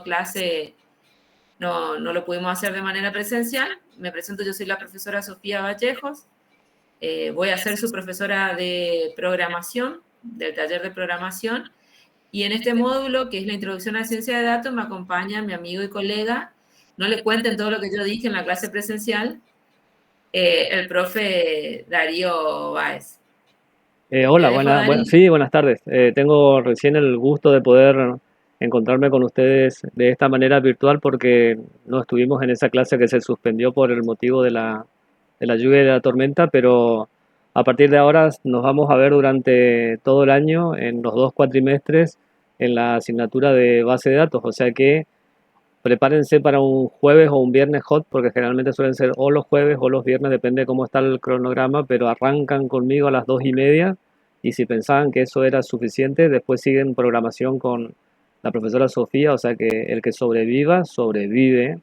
clase no lo pudimos hacer de manera presencial. Me presento, yo soy la profesora Sofía Vallejos. Voy a ser su profesora de programación, del taller de programación. Y en este módulo, que es la introducción a la ciencia de datos, me acompaña mi amigo y colega. No le cuenten todo lo que yo dije en la clase presencial, el profe Darío Báez. Hola, sí, buenas tardes. Tengo recién el gusto de poder encontrarme con ustedes de esta manera virtual porque no estuvimos en esa clase que se suspendió por el motivo de la lluvia y de la tormenta, pero a partir de ahora nos vamos a ver durante todo el año en los 2 cuatrimestres en la asignatura de base de datos, o sea que prepárense para un jueves o un viernes hot, porque generalmente suelen ser o los jueves o los viernes, depende de cómo está el cronograma, pero arrancan conmigo a las 2:30 y si pensaban que eso era suficiente, después siguen programación con la profesora Sofía, o sea que el que sobreviva, sobrevive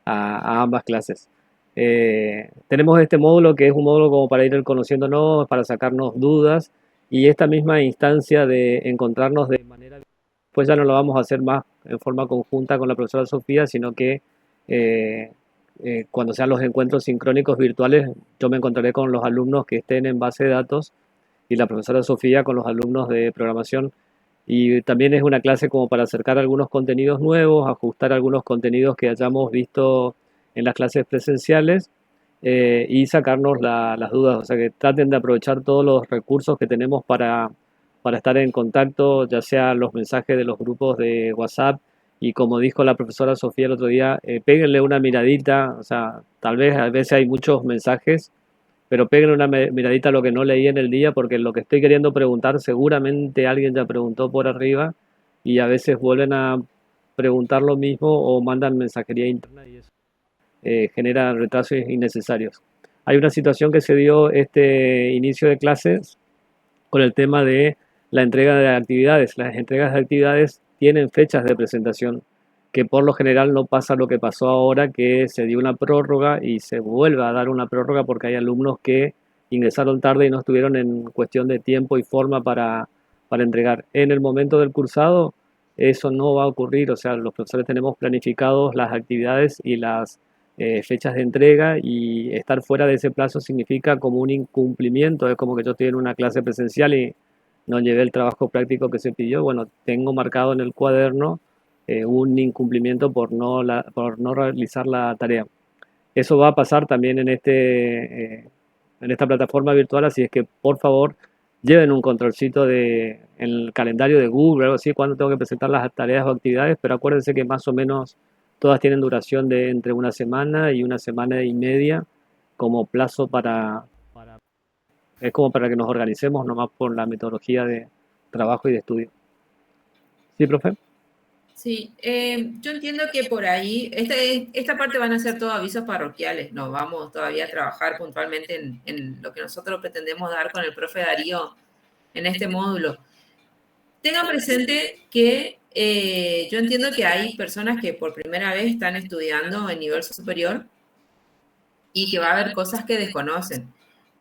a ambas clases. Tenemos este módulo que es un módulo como para ir conociéndonos, para sacarnos dudas y esta misma instancia de encontrarnos de manera pues ya no lo vamos a hacer más en forma conjunta con la profesora Sofía, sino que eh, cuando sean los encuentros sincrónicos virtuales, yo me encontraré con los alumnos que estén en base de datos y la profesora Sofía con los alumnos de programación. Y también es una clase como para acercar algunos contenidos nuevos, ajustar algunos contenidos que hayamos visto en las clases presenciales y sacarnos las dudas. O sea que traten de aprovechar todos los recursos que tenemos para estar en contacto, ya sea los mensajes de los grupos de WhatsApp y como dijo la profesora Sofía el otro día, péguenle una miradita, o sea, tal vez a veces hay muchos mensajes, pero péguenle una miradita a lo que no leí en el día porque lo que estoy queriendo preguntar seguramente alguien ya preguntó por arriba y a veces vuelven a preguntar lo mismo o mandan mensajería interna y eso genera retrasos innecesarios. Hay una situación que se dio este inicio de clases con el tema de la entrega de actividades. Las entregas de actividades tienen fechas de presentación, que por lo general no pasa lo que pasó ahora, que se dio una prórroga y se vuelve a dar una prórroga porque hay alumnos que ingresaron tarde y no estuvieron en cuestión de tiempo y forma para entregar. En el momento del cursado, eso no va a ocurrir, o sea, los profesores tenemos planificados las actividades y las fechas de entrega y estar fuera de ese plazo significa como un incumplimiento, es como que yo estoy en una clase presencial y no llevé el trabajo práctico que se pidió, bueno, tengo marcado en el cuaderno un incumplimiento por no realizar la tarea. Eso va a pasar también en esta plataforma virtual, así es que por favor lleven un controlcito en el calendario de Google, algo así, cuando tengo que presentar las tareas o actividades, pero acuérdense que más o menos todas tienen duración de entre una semana y media como plazo es como para que nos organicemos nomás por la metodología de trabajo y de estudio. ¿Sí, profe? Sí, yo entiendo que por ahí, esta parte van a ser todos avisos parroquiales, no vamos todavía a trabajar puntualmente en lo que nosotros pretendemos dar con el profe Darío en este módulo. Tengan presente que yo entiendo que hay personas que por primera vez están estudiando en nivel superior y que va a haber cosas que desconocen.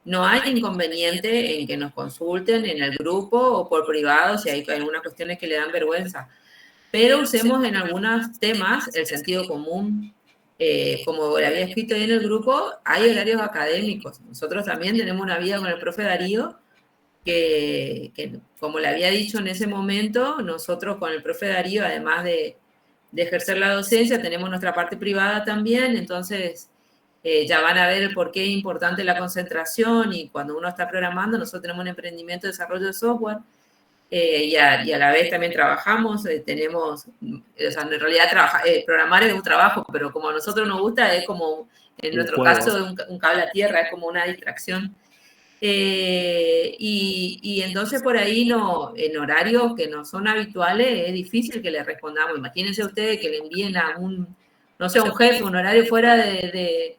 No hay inconveniente en que nos consulten en el grupo o por privado si hay algunas cuestiones que le dan vergüenza, pero usemos en algunos temas el sentido común. Como le había escrito ahí en el grupo, hay horarios académicos. Nosotros también tenemos una vida con el profe Darío que, como le había dicho en ese momento, nosotros con el profe Darío, además de ejercer la docencia, tenemos nuestra parte privada también, entonces ya van a ver el por qué es importante la concentración y cuando uno está programando, nosotros tenemos un emprendimiento de desarrollo de software y a la vez también trabajamos, tenemos, o sea, en realidad programar es un trabajo, pero como a nosotros nos gusta, es como, en nuestro caso, un cable a tierra, es como una distracción. Y entonces por ahí no, en horarios que no son habituales es difícil que le respondamos. Imagínense ustedes que le envíen a no sé, a un jefe, un horario fuera de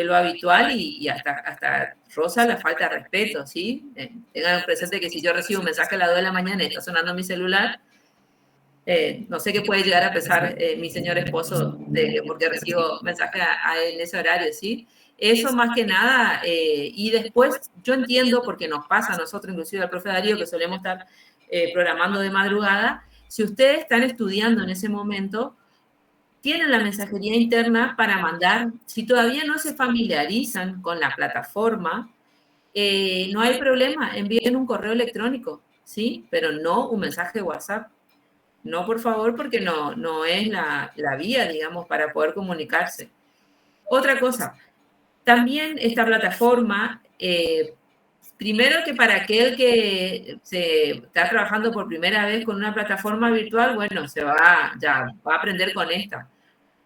lo habitual y hasta roza la falta de respeto, ¿sí? Tengan presente que si yo recibo un mensaje a las 2 de la mañana y está sonando mi celular, no sé qué puede llegar a pesar mi señor esposo porque recibo mensaje en ese horario, ¿sí? Eso más que nada, y después yo entiendo, porque nos pasa a nosotros, inclusive al profe Darío, que solemos estar programando de madrugada, Si ustedes están estudiando en ese momento, tienen la mensajería interna para mandar. Si todavía no se familiarizan con la plataforma, no hay problema, envíen un correo electrónico, ¿sí? Pero no un mensaje de WhatsApp. No, por favor, porque no es la vía, digamos, para poder comunicarse. Otra cosa, también esta plataforma, primero que para aquel que se está trabajando por primera vez con una plataforma virtual, bueno, ya va a aprender con esta.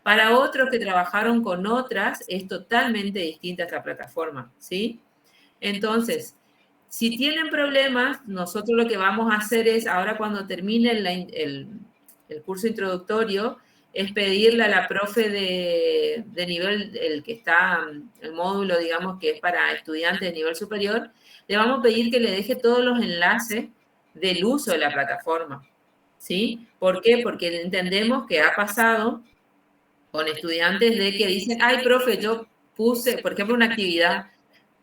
Para otros que trabajaron con otras, es totalmente distinta esta plataforma, ¿sí? Entonces, si tienen problemas, nosotros lo que vamos a hacer es, ahora cuando termine el curso introductorio, es pedirle a la profe de nivel, el que está, el módulo, digamos, que es para estudiantes de nivel superior, le vamos a pedir que le deje todos los enlaces del uso de la plataforma, ¿sí? ¿Por qué? Porque entendemos que ha pasado con estudiantes de que dicen, ay, profe, yo puse, por ejemplo, una actividad,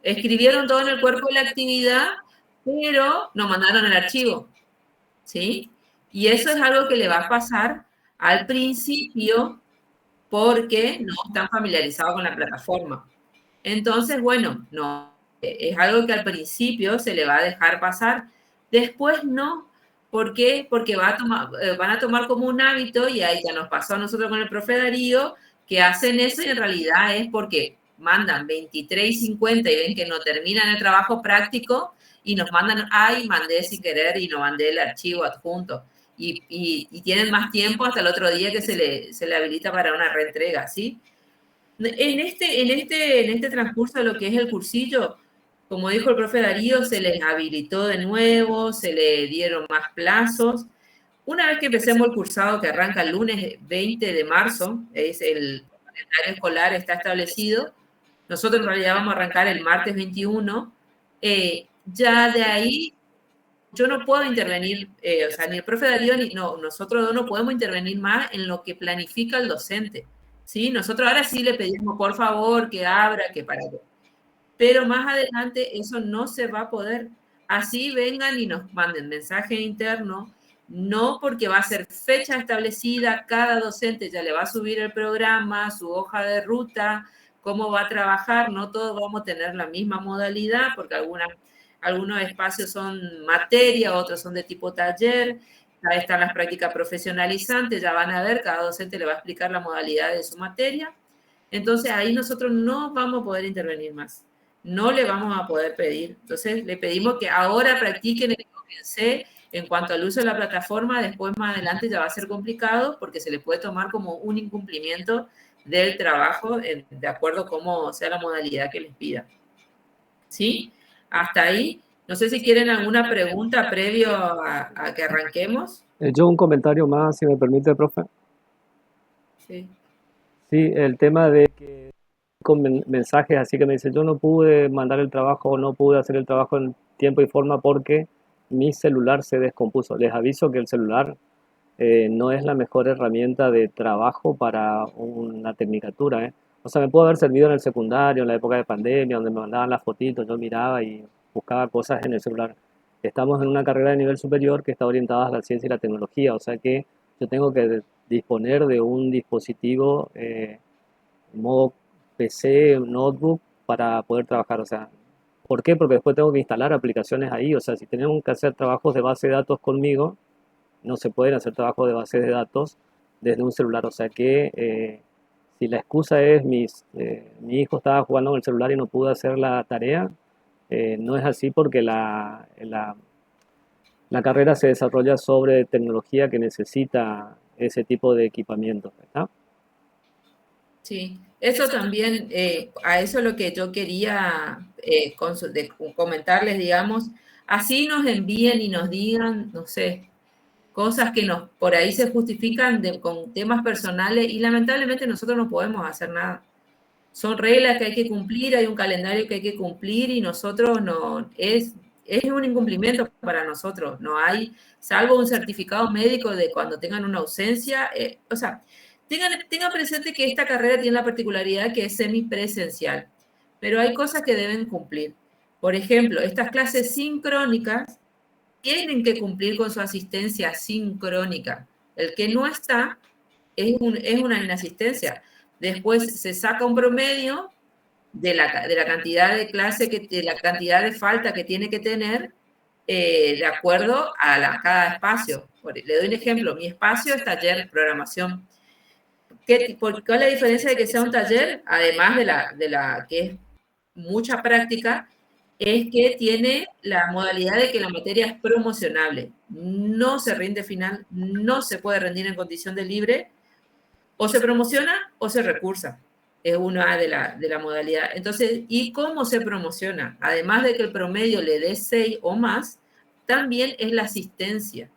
escribieron todo en el cuerpo de la actividad, pero no mandaron el archivo, ¿sí? Y eso es algo que le va a pasar al principio porque no están familiarizados con la plataforma. Entonces, bueno, no, es algo que al principio se le va a dejar pasar, después no. ¿Por qué? Porque van a tomar como un hábito, y ahí ya nos pasó a nosotros con el profe Darío, que hacen eso y en realidad es porque mandan 23:50 y ven que no terminan el trabajo práctico y nos mandan, ay, mandé sin querer y no mandé el archivo adjunto. Y tienen más tiempo hasta el otro día que se le habilita para una reentrega, ¿sí? En este transcurso de lo que es el cursillo, como dijo el profe Darío, se les habilitó de nuevo, se le dieron más plazos. Una vez que empecemos el cursado, que arranca el lunes 20 de marzo, es el calendario escolar, está establecido, nosotros en realidad vamos a arrancar el martes 21, ya de ahí yo no puedo intervenir, o sea, ni el profe Darío ni nosotros no podemos intervenir más en lo que planifica el docente. ¿Sí? Nosotros ahora sí le pedimos, por favor, que abra, que para qué. Pero más adelante eso no se va a poder. Así vengan y nos manden mensaje interno, no porque va a ser fecha establecida, cada docente ya le va a subir el programa, su hoja de ruta, cómo va a trabajar, no todos vamos a tener la misma modalidad, porque algunos espacios son materia, otros son de tipo taller, ahí están las prácticas profesionalizantes, ya van a ver, cada docente le va a explicar la modalidad de su materia. Entonces ahí nosotros no vamos a poder intervenir más, no le vamos a poder pedir. Entonces le pedimos que ahora practiquen el C en cuanto al uso de la plataforma, después más adelante ya va a ser complicado porque se le puede tomar como un incumplimiento del trabajo de acuerdo a cómo sea la modalidad que les pida. ¿Sí? Hasta ahí. No sé si quieren alguna pregunta previo a que arranquemos. Yo un comentario más, si me permite, profe. Sí. Sí, el tema de que con mensajes así que me dice, yo no pude mandar el trabajo o no pude hacer el trabajo en tiempo y forma porque mi celular se descompuso. Les aviso que el celular no es la mejor herramienta de trabajo para una tecnicatura, ¿eh? O sea, me pudo haber servido en el secundario, en la época de pandemia, donde me mandaban las fotitos, yo miraba y buscaba cosas en el celular. Estamos en una carrera de nivel superior que está orientada a la ciencia y la tecnología, o sea que yo tengo que disponer de un dispositivo modo PC, notebook, para poder trabajar. O sea, ¿por qué? Porque después tengo que instalar aplicaciones ahí. O sea, si tenemos que hacer trabajos de base de datos conmigo, no se pueden hacer trabajos de base de datos desde un celular. O sea que si la excusa es mi hijo estaba jugando con el celular y no pudo hacer la tarea, no es así porque la carrera se desarrolla sobre tecnología que necesita ese tipo de equipamiento, ¿verdad? Sí, eso también, a eso es lo que yo quería comentarles, digamos, así nos envíen y nos digan, no sé, cosas que por ahí se justifican con temas personales y lamentablemente nosotros no podemos hacer nada. Son reglas que hay que cumplir, hay un calendario que hay que cumplir y nosotros no, es un incumplimiento para nosotros. No hay, salvo un certificado médico de cuando tengan una ausencia, o sea, tengan presente que esta carrera tiene la particularidad que es semipresencial, pero hay cosas que deben cumplir. Por ejemplo, estas clases sincrónicas tienen que cumplir con su asistencia sincrónica. El que no está es una inasistencia. Después se saca un promedio de la cantidad de clase, de la cantidad de falta que tiene que tener de acuerdo a cada espacio. Le doy un ejemplo. Mi espacio es taller programación. ¿Cuál es la diferencia de que sea un taller? Además de la que es mucha práctica, es que tiene la modalidad de que la materia es promocionable. No se rinde final, no se puede rendir en condición de libre, o se promociona o se recursa. Es una de la modalidad. Entonces, ¿y cómo se promociona? Además de que el promedio le dé 6 o más, también es la asistencia.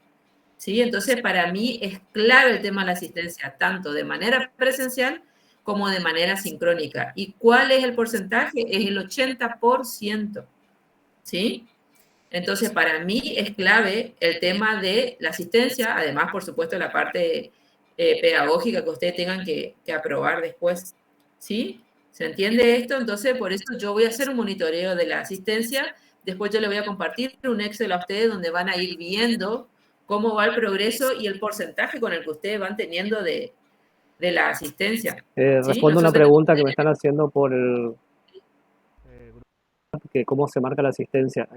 ¿Sí? Entonces, para mí es clave el tema de la asistencia, tanto de manera presencial como de manera sincrónica. ¿Y cuál es el porcentaje? Es el 80%. ¿Sí? Entonces, para mí es clave el tema de la asistencia, además, por supuesto, la parte pedagógica que ustedes tengan que aprobar después. ¿Sí? ¿Se entiende esto? Entonces, por eso yo voy a hacer un monitoreo de la asistencia. Después yo le voy a compartir un Excel a ustedes donde van a ir viendo cómo va el progreso y el porcentaje con el que ustedes van teniendo de la asistencia. ¿Sí? Respondo una pregunta que me están haciendo por el grupo, que cómo se marca la asistencia.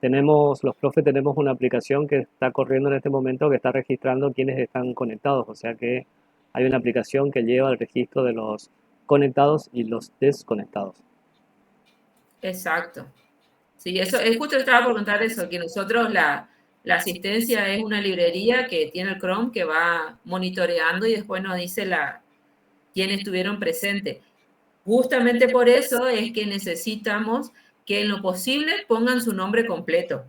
Los profes tenemos una aplicación que está corriendo en este momento que está registrando quienes están conectados, o sea que hay una aplicación que lleva el registro de los conectados y los desconectados. Exacto. Sí, eso es justo, estaba por contar eso, que nosotros la asistencia es una librería que tiene el Chrome que va monitoreando y después nos dice quiénes estuvieron presentes. Justamente por eso es que necesitamos que en lo posible pongan su nombre completo.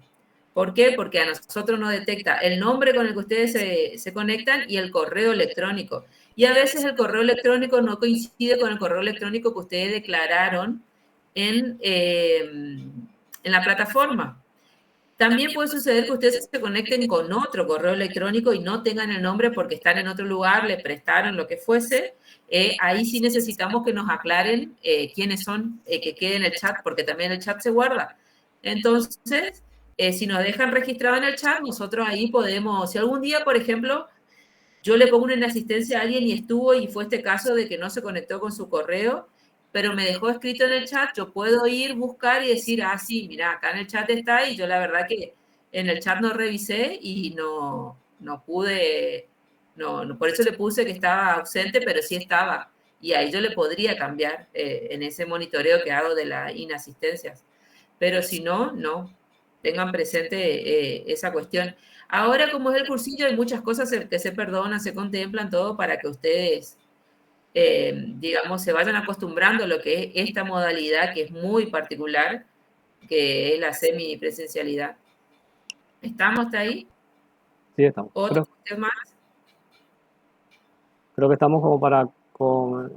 ¿Por qué? Porque a nosotros nos detecta el nombre con el que ustedes se conectan y el correo electrónico. Y a veces el correo electrónico no coincide con el correo electrónico que ustedes declararon en la plataforma. También puede suceder que ustedes se conecten con otro correo electrónico y no tengan el nombre porque están en otro lugar, le prestaron lo que fuese. Ahí sí necesitamos que nos aclaren quiénes son, que quede en el chat, porque también el chat se guarda. Entonces, si nos dejan registrado en el chat, nosotros ahí podemos, si algún día, por ejemplo, yo le pongo una asistencia a alguien y estuvo y fue este caso de que no se conectó con su correo, pero me dejó escrito en el chat, yo puedo ir, buscar y decir, ah, sí, mira, acá en el chat está, y yo la verdad que en el chat no revisé y no pude, por eso le puse que estaba ausente, pero sí estaba. Y ahí yo le podría cambiar en ese monitoreo que hago de las inasistencias. Pero si no, no. Tengan presente esa cuestión. Ahora, como es el cursillo, hay muchas cosas que se perdonan, se contemplan, todo para que ustedes, digamos, se vayan acostumbrando a lo que es esta modalidad que es muy particular, que es la semipresencialidad. ¿Estamos hasta ahí? Sí, estamos. ¿Otro más? Creo que estamos como para con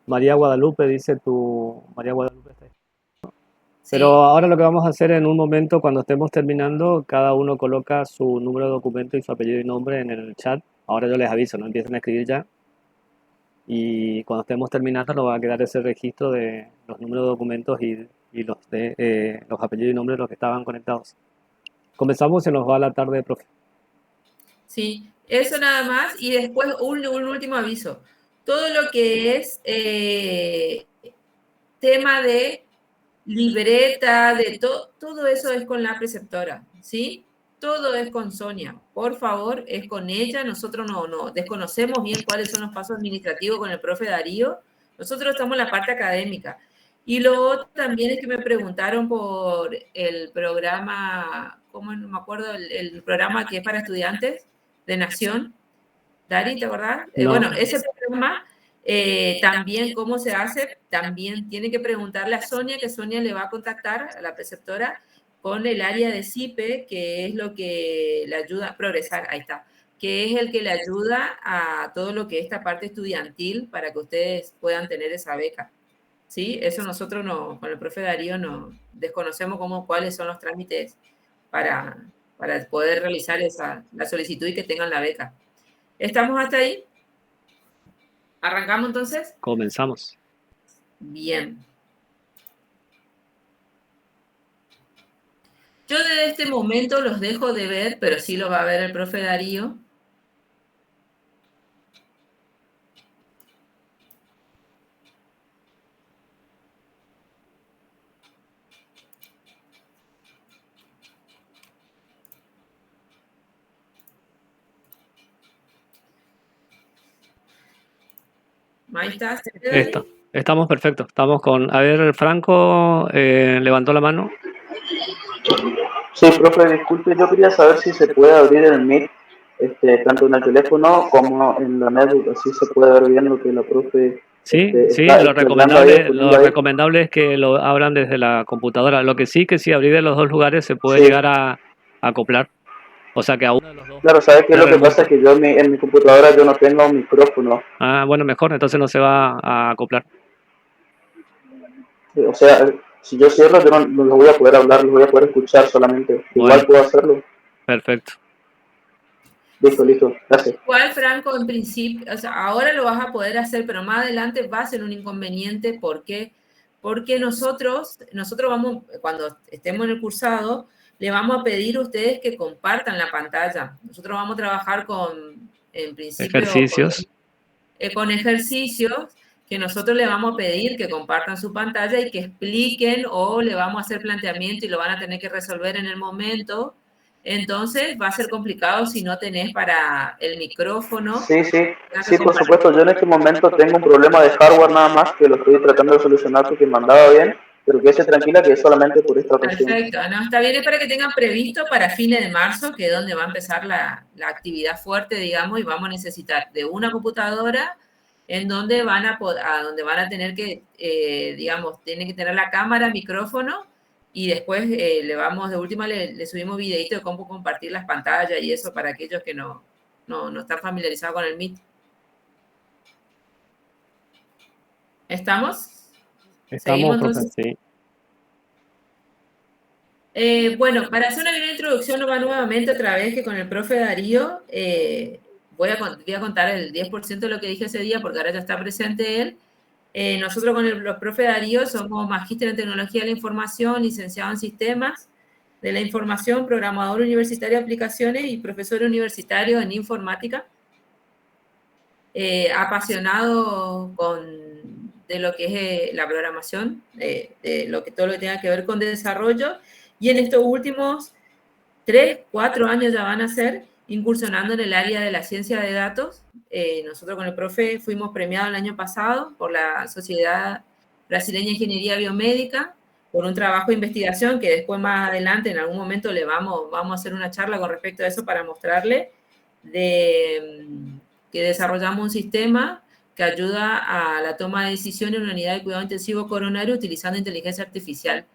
María Guadalupe, dice María Guadalupe está ahí. Pero Sí. ahora lo que vamos a hacer en un momento, cuando estemos terminando, cada uno coloca su número de documento y su apellido y nombre en el chat. Ahora yo les aviso, no empiecen a escribir ya. Y cuando estemos terminando nos va a quedar ese registro de los números de documentos y los apellidos y nombres de los que estaban conectados. Comenzamos, se nos va la tarde, profe. Sí, eso nada más. Y después un último aviso. Todo lo que es tema de libreta, todo eso es con la preceptora, ¿sí? Todo es con Sonia. Por favor, es con ella. Nosotros no desconocemos bien cuáles son los pasos administrativos con el profe Darío. Nosotros estamos en la parte académica. Y lo otro también es que me preguntaron por el programa, ¿cómo no me acuerdo? El programa que es para estudiantes de Nación. Dari, ¿te acordás? No. Bueno, ese programa también, ¿cómo se hace? También tiene que preguntarle a Sonia, que Sonia le va a contactar a la preceptora con el área de CIPE, que es lo que le ayuda a progresar, ahí está, que es el que le ayuda a todo lo que es esta parte estudiantil para que ustedes puedan tener esa beca. ¿Sí? Eso nosotros con el profe Darío no desconocemos cuáles son los trámites para poder realizar la solicitud y que tengan la beca. ¿Estamos hasta ahí? ¿Arrancamos entonces? Comenzamos. Bien. Yo desde este momento los dejo de ver, pero sí lo va a ver el profe Darío. Ahí está. Estamos perfectos. Estamos con... A ver, Franco levantó la mano. Sí, profe, disculpe, yo quería saber si se puede abrir el Meet, tanto en el teléfono como en la netbook, así se puede ver bien lo que la profe Sí, está lo explicando ahí. recomendable es que lo abran desde la computadora. Lo que sí, que si abrir de los dos lugares se puede Sí, llegar a acoplar. O sea que a uno de los dos claro, ¿sabes qué es le lo que pasa? resulta. Que yo en mi computadora yo no tengo micrófono. Ah, bueno, mejor, entonces no se va a acoplar. O sea, si yo cierro, yo no los voy a poder hablar, los voy a poder escuchar solamente. Bueno, Igual puedo hacerlo. perfecto. Listo, gracias. Igual, Franco, en principio, o sea, ahora lo vas a poder hacer, pero más adelante va a ser un inconveniente. ¿Por qué? Porque nosotros vamos, cuando estemos en el cursado, le vamos a pedir a ustedes que compartan la pantalla. Nosotros vamos a trabajar en principio, Ejercicios. con ejercicios que nosotros le vamos a pedir que compartan su pantalla y que expliquen, o le vamos a hacer planteamiento y lo van a tener que resolver en el momento. Entonces va a ser complicado si no tenés para el micrófono. Sí, por supuesto. Yo en este momento tengo un problema de hardware nada más que lo estoy tratando de solucionar porque me andaba bien, pero quédese tranquila que es solamente por esta ocasión. Perfecto, no, está bien, es para que tengan previsto para fines de marzo, que es donde va a empezar la actividad fuerte, digamos, y vamos a necesitar de una computadora en donde donde van a tener que, digamos, tienen que tener la cámara, micrófono, y después de última le subimos videito de cómo compartir las pantallas y eso para aquellos que no están familiarizados con el Meet. ¿Estamos? Estamos, profe, Entonces. sí. Bueno, para hacer una gran introducción, no va nuevamente otra vez que con el profe Darío. Voy a contar el 10% de lo que dije ese día, porque ahora ya está presente él. Nosotros con el profe Darío somos magíster en tecnología de la información, licenciado en sistemas de la información, programador universitario de aplicaciones y profesor universitario en informática. Apasionado de lo que es la programación, de todo lo que tenga que ver con desarrollo, y en estos últimos 3, 4 años ya van a ser incursionando en el área de la ciencia de datos. Nosotros con el profe fuimos premiados el año pasado por la Sociedad Brasileña de Ingeniería Biomédica por un trabajo de investigación que después más adelante en algún momento vamos a hacer una charla con respecto a eso para mostrarle que desarrollamos un sistema que ayuda a la toma de decisiones en una unidad de cuidado intensivo coronario utilizando inteligencia artificial.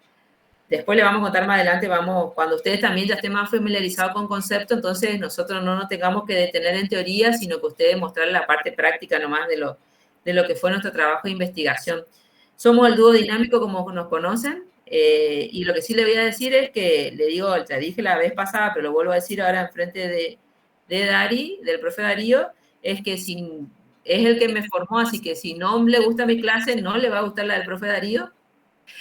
Después le vamos a contar más adelante, cuando ustedes también ya estén más familiarizados con conceptos, entonces nosotros no nos tengamos que detener en teoría, sino que ustedes mostrarles la parte práctica nomás de lo que fue nuestro trabajo de investigación. Somos el dúo dinámico como nos conocen, y lo que sí le voy a decir es que, ya dije la vez pasada, pero lo vuelvo a decir ahora en frente del profe Darío, es que es el que me formó, así que si no le gusta mi clase, no le va a gustar la del profe Darío.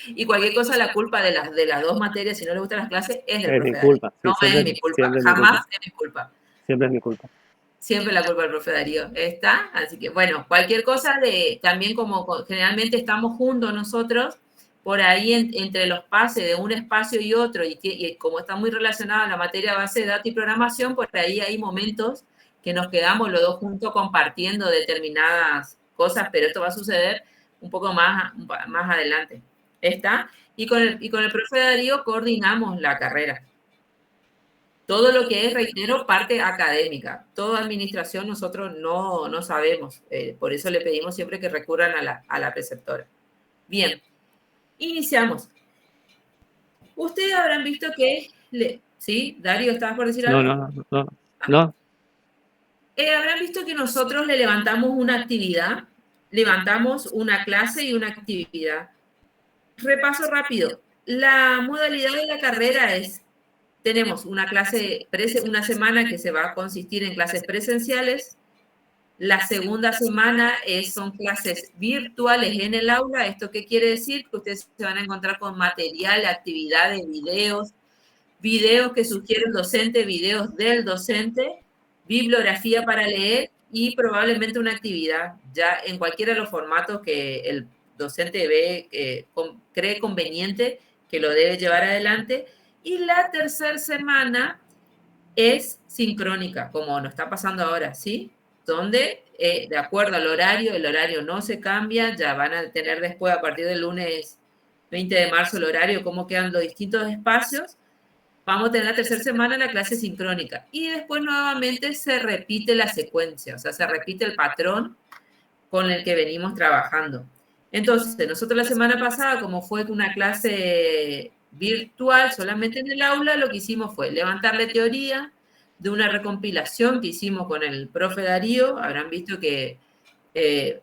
Y cualquier cosa, la culpa de las dos materias, si no le gustan las clases, es del profe Darío. No es mi culpa, jamás es mi culpa. Siempre es mi culpa. Siempre la culpa del profe Darío está. Así que, bueno, cualquier cosa también como generalmente estamos juntos nosotros, por ahí entre los pases de un espacio y otro, y como está muy relacionada la materia base de datos y programación, por ahí hay momentos que nos quedamos los dos juntos compartiendo determinadas cosas, pero esto va a suceder un poco más adelante. ¿Está? Y con el profe Darío coordinamos la carrera. Todo lo que es, reitero, parte académica. Toda administración nosotros no sabemos. Por eso le pedimos siempre que recurran a la preceptora. Bien, iniciamos. Ustedes habrán visto que... ¿Sí? Darío, ¿estabas por decir algo? No. Habrán visto que nosotros le levantamos una actividad, levantamos una clase y una actividad. Repaso rápido. La modalidad de la carrera tenemos una semana que se va a consistir en clases presenciales. La segunda semana son clases virtuales en el aula. ¿Esto qué quiere decir? Que ustedes se van a encontrar con material, actividades, videos, videos que sugiere el docente, videos del docente, bibliografía para leer y probablemente una actividad, ya en cualquiera de los formatos que el docente ve, cree conveniente que lo debe llevar adelante. Y la tercera semana es sincrónica, como nos está pasando ahora, ¿sí? Donde, de acuerdo al horario, el horario no se cambia, ya van a tener después, a partir del lunes 20 de marzo, el horario, cómo quedan los distintos espacios. Vamos a tener la tercera semana la clase sincrónica. Y después nuevamente se repite la secuencia, o sea, se repite el patrón con el que venimos trabajando. Entonces, nosotros la semana pasada, como fue una clase virtual solamente en el aula, lo que hicimos fue levantarle teoría de una recompilación que hicimos con el profe Darío. Habrán visto que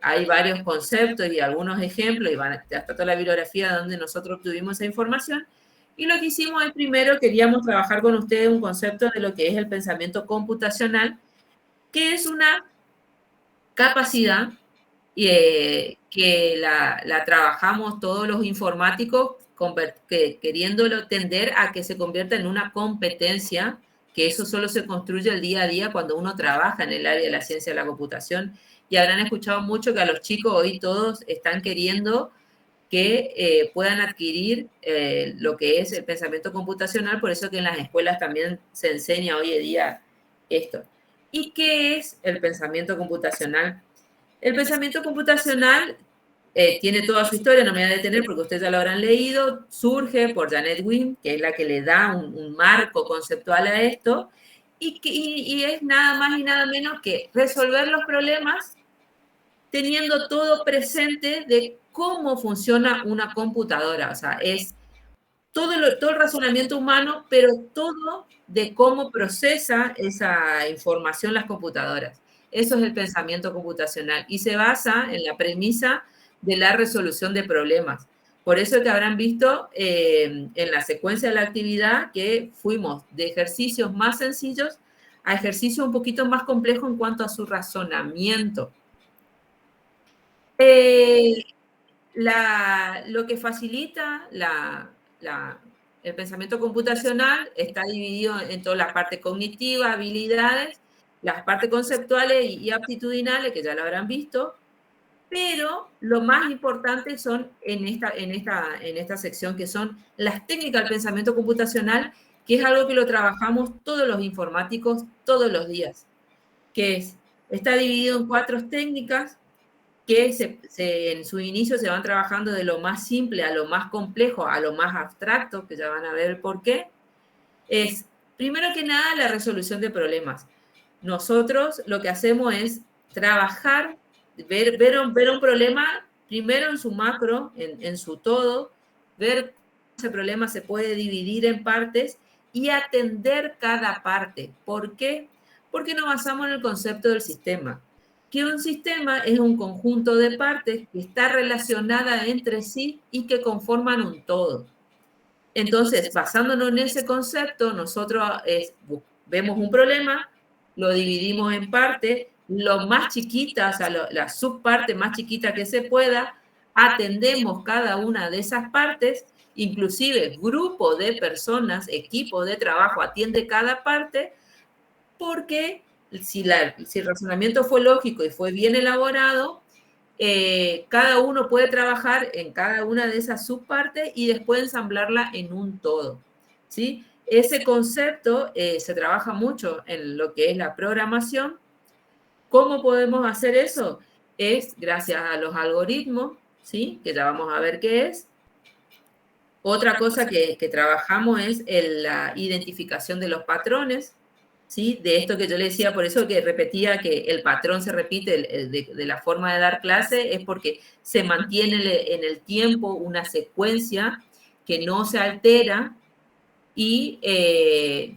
hay varios conceptos y algunos ejemplos, y hasta toda la bibliografía donde nosotros obtuvimos esa información. Y lo que hicimos es, primero, queríamos trabajar con ustedes un concepto de lo que es el pensamiento computacional, que es una capacidad que la trabajamos todos los informáticos queriéndolo tender a que se convierta en una competencia, que eso solo se construye el día a día cuando uno trabaja en el área de la ciencia de la computación. Y habrán escuchado mucho que a los chicos hoy todos están queriendo que puedan adquirir lo que es el pensamiento computacional, por eso que en las escuelas también se enseña hoy en día esto. ¿Y qué es el pensamiento computacional? El pensamiento computacional tiene toda su historia, no me voy a detener porque ustedes ya lo habrán leído, surge por Janet Wynne, que es la que le da un marco conceptual a esto, y es nada más y nada menos que resolver los problemas teniendo todo presente de cómo funciona una computadora. O sea, es todo el razonamiento humano, pero todo de cómo procesa esa información las computadoras. Eso es el pensamiento computacional y se basa en la premisa de la resolución de problemas. Por eso que habrán visto en la secuencia de la actividad que fuimos de ejercicios más sencillos a ejercicios un poquito más complejos en cuanto a su razonamiento. Lo que facilita el pensamiento computacional está dividido en todas las partes cognitivas, habilidades, las partes conceptuales y aptitudinales, que ya lo habrán visto, pero lo más importante son en esta sección, que son las técnicas del pensamiento computacional, que es algo que lo trabajamos todos los informáticos todos los días, está dividido en 4 técnicas, que en su inicio se van trabajando de lo más simple a lo más complejo, a lo más abstracto, que ya van a ver por qué. Es, primero que nada, la resolución de problemas. Nosotros lo que hacemos es trabajar, ver un problema primero en su macro, en su todo, ver cómo ese problema se puede dividir en partes y atender cada parte. ¿Por qué? Porque nos basamos en el concepto del sistema. Que un sistema es un conjunto de partes que está relacionada entre sí y que conforman un todo. Entonces, basándonos en ese concepto, nosotros vemos un problema, lo dividimos en partes, lo más chiquitas, o sea, la subparte más chiquita que se pueda, atendemos cada una de esas partes, inclusive grupo de personas, equipo de trabajo atiende cada parte, porque si el razonamiento fue lógico y fue bien elaborado, cada uno puede trabajar en cada una de esas subpartes y después ensamblarla en un todo, ¿sí? Ese concepto se trabaja mucho en lo que es la programación. ¿Cómo podemos hacer eso? Es gracias a los algoritmos, ¿sí? Que ya vamos a ver qué es. Otra cosa que trabajamos es la identificación de los patrones, ¿sí? De esto que yo le decía, por eso que repetía que el patrón se repite de la forma de dar clase, es porque se mantiene en el tiempo una secuencia que no se altera y,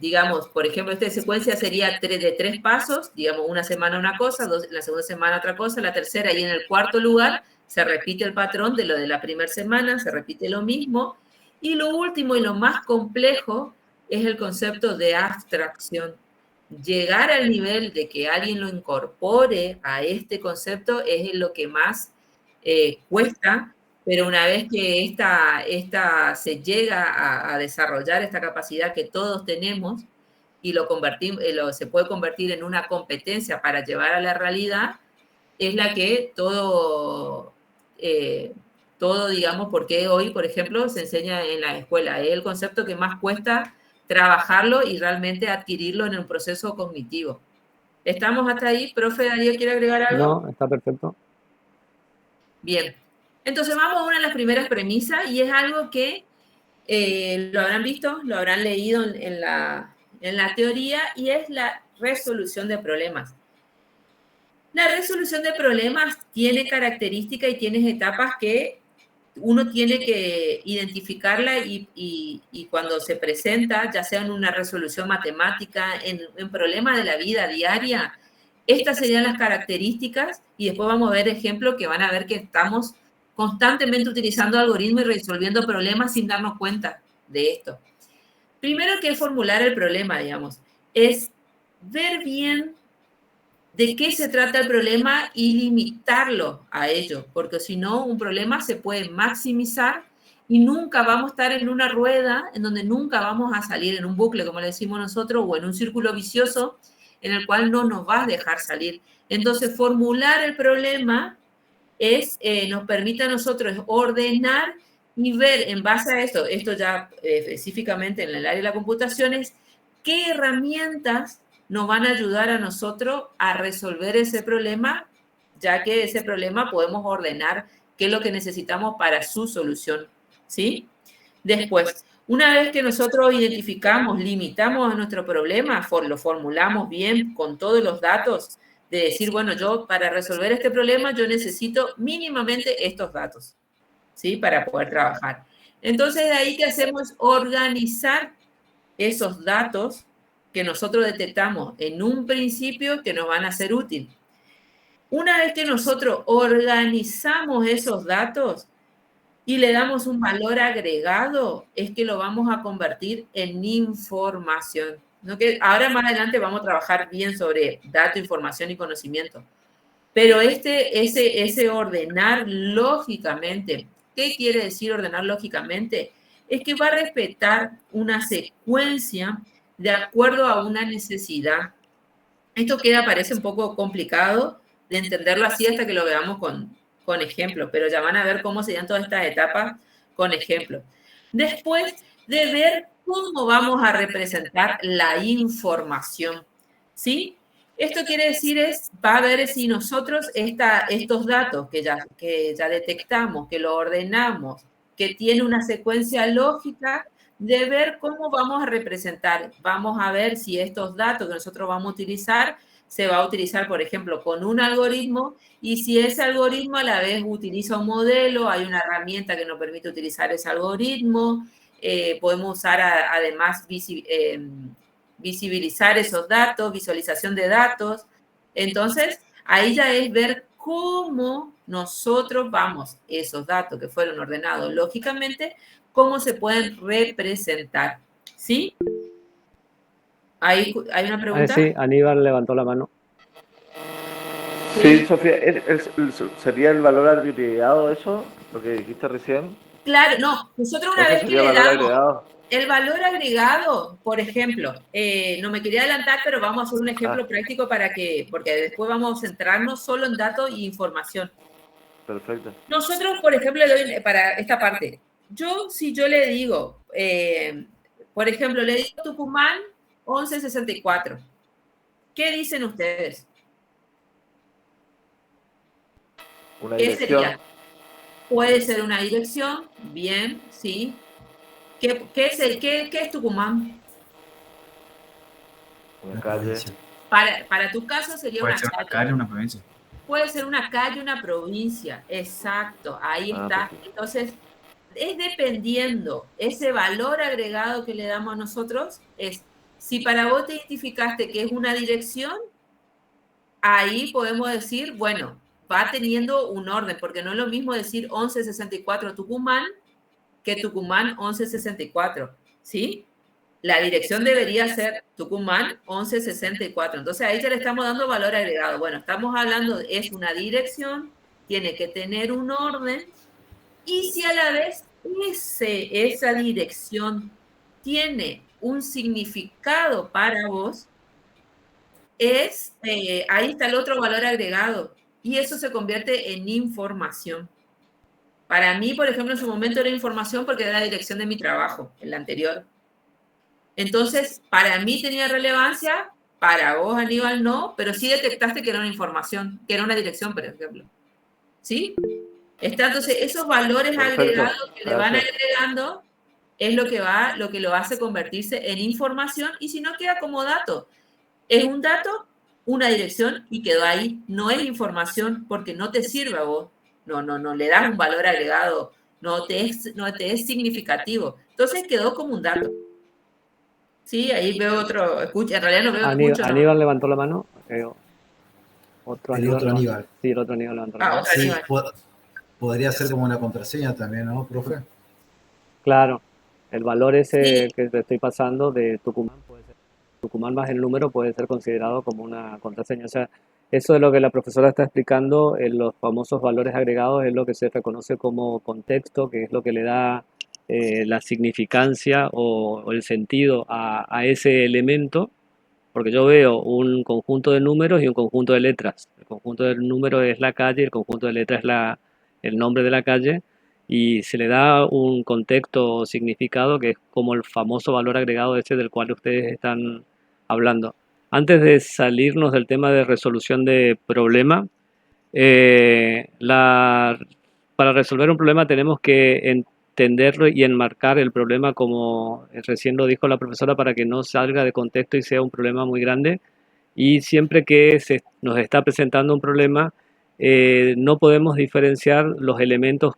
digamos, por ejemplo, esta secuencia sería de 3 pasos, digamos, una semana una cosa, la segunda semana otra cosa, la tercera, y en el cuarto lugar se repite el patrón de lo de la primera semana, se repite lo mismo, y lo último y lo más complejo es el concepto de abstracción. Llegar al nivel de que alguien lo incorpore a este concepto es lo que más cuesta, pero una vez que esta se llega a desarrollar esta capacidad que todos tenemos y lo convertimos, se puede convertir en una competencia para llevar a la realidad, es la que todo, digamos, porque hoy, por ejemplo, se enseña en la escuela, es el concepto que más cuesta trabajarlo y realmente adquirirlo en un proceso cognitivo. ¿Estamos hasta ahí? ¿Profe Darío quiere agregar algo? No, está perfecto. Bien. Entonces vamos a una de las primeras premisas y es algo que lo habrán visto, lo habrán leído en la teoría y es la resolución de problemas. La resolución de problemas tiene características y tiene etapas que uno tiene que identificarla y cuando se presenta, ya sea en una resolución matemática, en problemas de la vida diaria, estas serían las características y después vamos a ver ejemplos que van a ver que estamos constantemente utilizando algoritmos y resolviendo problemas sin darnos cuenta de esto. Primero que formular el problema, digamos, es ver bien de qué se trata el problema y limitarlo a ello, porque si no, un problema se puede maximizar y nunca vamos a estar en una rueda en donde nunca vamos a salir en un bucle, como le decimos nosotros, o en un círculo vicioso en el cual no nos va a dejar salir. Entonces, formular el problema nos permite a nosotros ordenar y ver en base a esto ya específicamente en el área de la computación, es qué herramientas nos van a ayudar a nosotros a resolver ese problema, ya que ese problema podemos ordenar qué es lo que necesitamos para su solución, ¿sí? Después, una vez que nosotros identificamos, limitamos a nuestro problema, lo formulamos bien con todos los datos, de decir, bueno, yo para resolver este problema yo necesito mínimamente estos datos, ¿sí? Para poder trabajar. Entonces, de ahí que hacemos organizar esos datos que nosotros detectamos en un principio que nos van a ser útiles. Una vez que nosotros organizamos esos datos y le damos un valor agregado, es que lo vamos a convertir en información. ¿No? Que ahora más adelante vamos a trabajar bien sobre dato, información y conocimiento. Pero ese ordenar lógicamente, ¿qué quiere decir ordenar lógicamente? Es que va a respetar una secuencia de acuerdo a una necesidad. Esto parece un poco complicado de entenderlo así hasta que lo veamos con ejemplos, pero ya van a ver cómo serían todas estas etapas con ejemplos. Después de ver cómo vamos a representar la información, ¿sí? Esto quiere decir va a ver si nosotros estos datos que ya detectamos, que lo ordenamos, que tiene una secuencia lógica, de ver cómo vamos a representar. Vamos a ver si estos datos que nosotros vamos a utilizar, se va a utilizar, por ejemplo, con un algoritmo, y si ese algoritmo a la vez utiliza un modelo, hay una herramienta que nos permite utilizar ese algoritmo, podemos usar además visibilizar esos datos, visualización de datos. Entonces, ahí ya es ver cómo nosotros vamos esos datos que fueron ordenados lógicamente, cómo se pueden representar. ¿Sí? ¿Hay una pregunta? Sí, Aníbal levantó la mano. Sí, Sofía, ¿sería el valor agregado eso, lo que dijiste recién? Claro, no, nosotros una vez que le damos el valor agregado, por ejemplo, no me quería adelantar, pero vamos a hacer un ejemplo práctico porque después vamos a centrarnos solo en datos y información. Perfecto. Nosotros, por ejemplo, para esta parte, si yo le digo, por ejemplo, le digo Tucumán 1164, ¿qué dicen ustedes? Una dirección. ¿Qué sería? Puede ser una dirección, bien, sí. ¿Qué es Tucumán? Una calle. Para tu caso sería una calle. Puede ser una calle o una provincia. Puede ser una calle, una provincia, exacto, ahí está. Perfecto. Entonces, es dependiendo, ese valor agregado que le damos a nosotros, si para vos te identificaste que es una dirección, ahí podemos decir, bueno, va teniendo un orden, porque no es lo mismo decir 1164 Tucumán que Tucumán 1164, ¿sí? La dirección debería ser Tucumán 1164. Entonces ahí ya le estamos dando valor agregado. Bueno, estamos hablando, es una dirección, tiene que tener un orden Y si a la vez esa dirección tiene un significado para vos, ahí está el otro valor agregado. Y eso se convierte en información. Para mí, por ejemplo, en su momento era información porque era la dirección de mi trabajo, el anterior. Entonces, para mí tenía relevancia, para vos, Aníbal, no, pero sí detectaste que era una información, que era una dirección, por ejemplo. ¿Sí? Entonces, esos valores agregados que le van agregando es lo que lo hace convertirse en información, y si no, queda como dato. Es un dato, una dirección, y quedó ahí. No es información porque no te sirve a vos. No le das un valor agregado, no te es significativo. Entonces quedó como un dato. Sí, ahí veo otro, escucha, en realidad no veo, escucho. Aníbal levantó la mano. Otro El otro Aníbal. Sí, el otro Aníbal levantó la mano. Sí, podría ser como una contraseña también, ¿no, profe? Claro, el valor ese que te estoy pasando de Tucumán, Tucumán más el número puede ser considerado como una contraseña. O sea, eso es lo que la profesora está explicando en los famosos valores agregados, es lo que se reconoce como contexto, que es lo que le da la significancia o el sentido a ese elemento, porque yo veo un conjunto de números y un conjunto de letras. El conjunto de números es la calle, el conjunto de letras es el nombre de la calle, y se le da un contexto o significado que es como el famoso valor agregado ese del cual ustedes están hablando. Antes de salirnos del tema de resolución de problema, para resolver un problema tenemos que entenderlo y enmarcar el problema, como recién lo dijo la profesora, para que no salga de contexto y sea un problema muy grande. Y siempre que nos está presentando un problema, no podemos diferenciar los elementos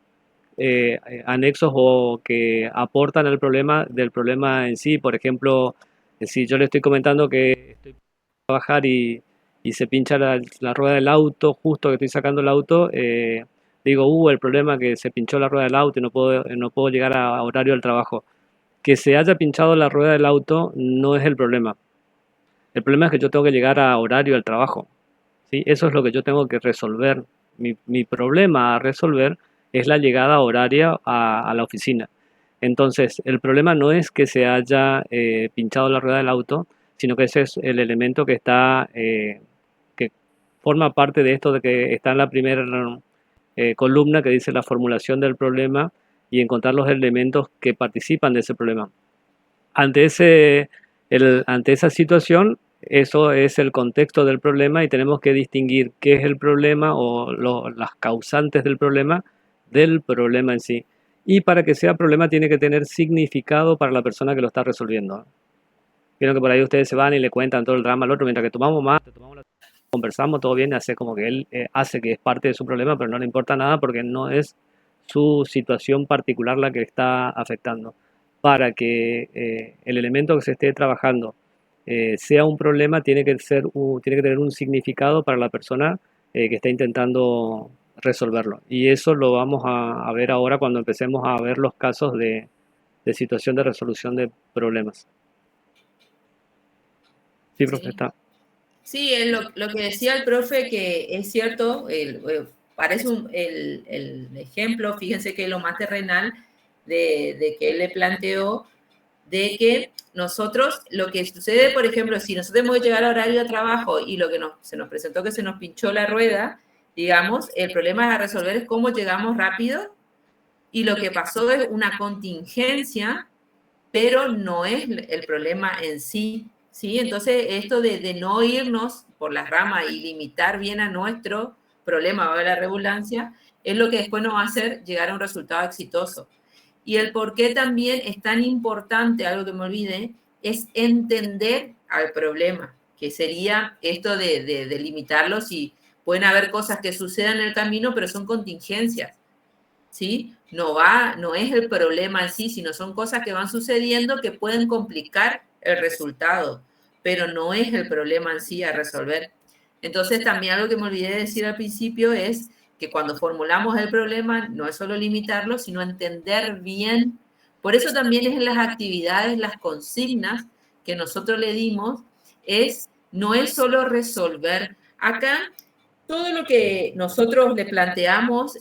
anexos o que aportan al problema del problema en sí. Por ejemplo, si yo le estoy comentando que estoy a trabajar y se pincha la rueda del auto justo que estoy sacando el auto, digo, el problema es que se pinchó la rueda del auto y no puedo llegar a horario del trabajo. Que se haya pinchado la rueda del auto no es el problema. El problema es que yo tengo que llegar a horario del trabajo, ¿sí? Eso es lo que yo tengo que resolver. Mi problema a resolver es la llegada horaria a la oficina. Entonces, el problema no es que se haya pinchado la rueda del auto, sino que ese es el elemento que que forma parte de esto, de que está en la primera columna que dice la formulación del problema y encontrar los elementos que participan de ese problema. Ante esa situación, eso es el contexto del problema y tenemos que distinguir qué es el problema o las causantes del problema en sí. Y para que sea problema tiene que tener significado para la persona que lo está resolviendo. Quiero que por ahí ustedes se van y le cuentan todo el drama al otro, mientras que conversamos, todo bien, hace como que él hace que es parte de su problema, pero no le importa nada porque no es su situación particular la que está afectando. Para que el elemento que se esté trabajando sea un problema, tiene que tener un significado para la persona que está intentando resolverlo. Y eso lo vamos a ver ahora cuando empecemos a ver los casos de situación de resolución de problemas. Sí, profe, está. Sí, lo que decía el profe, que es cierto, parece el ejemplo, fíjense que es lo más terrenal de que él le planteó, de que nosotros, lo que sucede, por ejemplo, si nosotros tenemos que llegar a horario de trabajo y lo que se nos presentó que se nos pinchó la rueda, digamos, el problema a resolver es cómo llegamos rápido, y lo que pasó es una contingencia, pero no es el problema en sí, ¿sí? Entonces, esto de no irnos por las ramas y limitar bien a nuestro problema, va a la redundancia, es lo que después nos va a hacer llegar a un resultado exitoso. Y el por qué también es tan importante, algo que me olvide, es entender al problema, que sería esto de limitarlo. Si pueden haber cosas que sucedan en el camino, pero son contingencias, ¿sí? No es el problema en sí, sino son cosas que van sucediendo que pueden complicar el resultado, pero no es el problema en sí a resolver. Entonces, también algo que me olvidé de decir al principio es que cuando formulamos el problema no es solo limitarlo, sino entender bien. Por eso también es en las actividades, las consignas que nosotros le dimos, no es solo resolver. Acá todo lo que nosotros le planteamos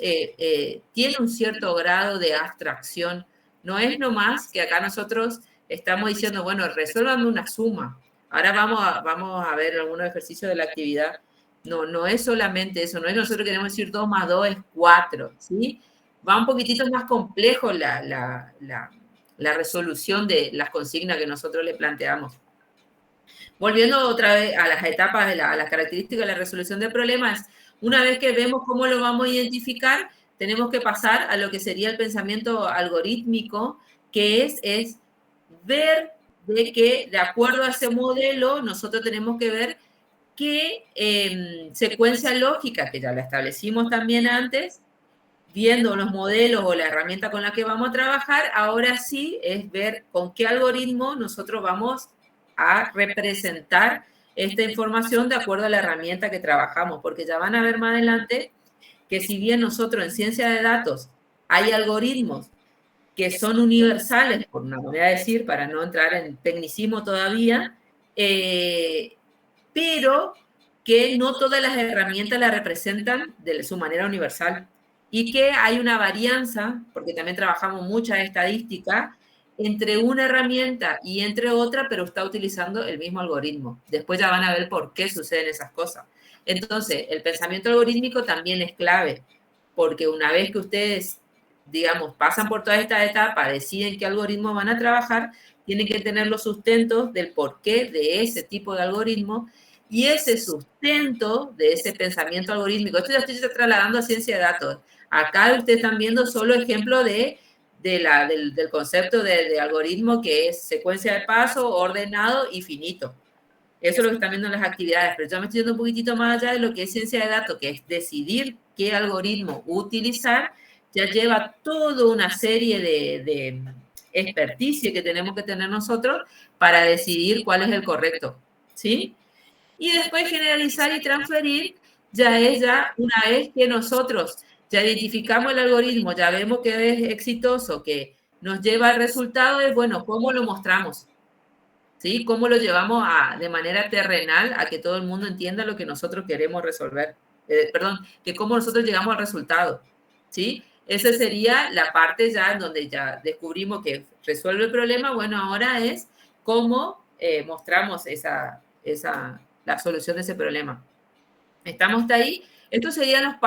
tiene un cierto grado de abstracción. No es nomás que acá nosotros estamos diciendo, bueno, resuélvame una suma. Ahora vamos a ver algunos ejercicios de la actividad. No es solamente eso, no es nosotros queremos decir 2 más 2 es 4, ¿sí? Va un poquitito más complejo la resolución de las consignas que nosotros le planteamos. Volviendo otra vez a las etapas, a las características de la resolución de problemas, una vez que vemos cómo lo vamos a identificar, tenemos que pasar a lo que sería el pensamiento algorítmico, que es ver de que, de acuerdo a ese modelo, nosotros tenemos que ver qué secuencia lógica, que ya la establecimos también antes, viendo los modelos o la herramienta con la que vamos a trabajar, ahora sí es ver con qué algoritmo nosotros vamos a representar esta información de acuerdo a la herramienta que trabajamos, porque ya van a ver más adelante que si bien nosotros en ciencia de datos hay algoritmos que son universales, por una manera de decir, para no entrar en tecnicismo todavía, pero que no todas las herramientas la representan de su manera universal y que hay una varianza, porque también trabajamos mucha estadística, entre una herramienta y entre otra, pero está utilizando el mismo algoritmo. Después ya van a ver por qué suceden esas cosas. Entonces, el pensamiento algorítmico también es clave, porque una vez que ustedes, digamos, pasan por toda esta etapa, deciden qué algoritmo van a trabajar, tienen que tener los sustentos del porqué de ese tipo de algoritmo y ese sustento de ese pensamiento algorítmico. Esto ya estoy trasladando a ciencia de datos. Acá ustedes están viendo solo ejemplo del concepto de algoritmo, que es secuencia de paso, ordenado y finito. Eso es lo que están viendo en las actividades, pero yo me estoy yendo un poquitito más allá de lo que es ciencia de datos, que es decidir qué algoritmo utilizar. Ya lleva toda una serie de experticia que tenemos que tener nosotros para decidir cuál es el correcto, ¿sí? Y después generalizar y transferir ya es ya una vez que nosotros ya identificamos el algoritmo, ya vemos que es exitoso, que nos lleva al resultado, es bueno, ¿cómo lo mostramos? ¿Sí? ¿Cómo lo llevamos de manera terrenal a que todo el mundo entienda lo que nosotros queremos resolver? Que cómo nosotros llegamos al resultado, ¿sí? Esa sería la parte ya en donde ya descubrimos que resuelve el problema. Bueno, ahora es cómo mostramos la solución de ese problema. ¿Estamos hasta ahí? Esto sería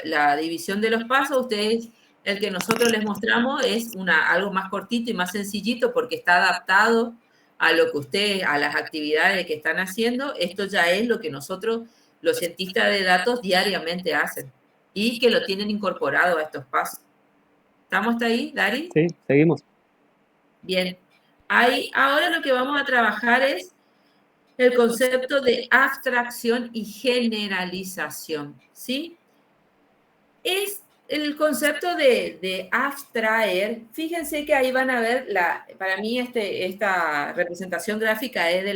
la división de los pasos. Ustedes, el que nosotros les mostramos es algo más cortito y más sencillito porque está adaptado a lo que ustedes, a las actividades que están haciendo. Esto ya es lo que nosotros, los cientistas de datos, diariamente hacen y que lo tienen incorporado a estos pasos. ¿Estamos hasta ahí, Dari? Sí, seguimos. Bien. Ahora lo que vamos a trabajar es el concepto de abstracción y generalización, ¿sí? Es el concepto de abstraer. Fíjense que ahí van a ver, para mí esta representación gráfica es de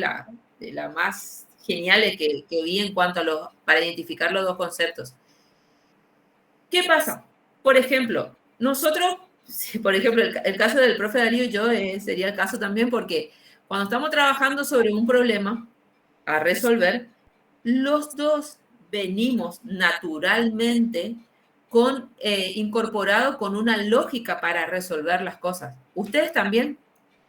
la más genial que vi en cuanto para identificar los dos conceptos. ¿Qué pasa? Por ejemplo, nosotros, por ejemplo, el caso del profe Darío y yo sería el caso también porque cuando estamos trabajando sobre un problema a resolver, los dos venimos naturalmente incorporado con una lógica para resolver las cosas. Ustedes también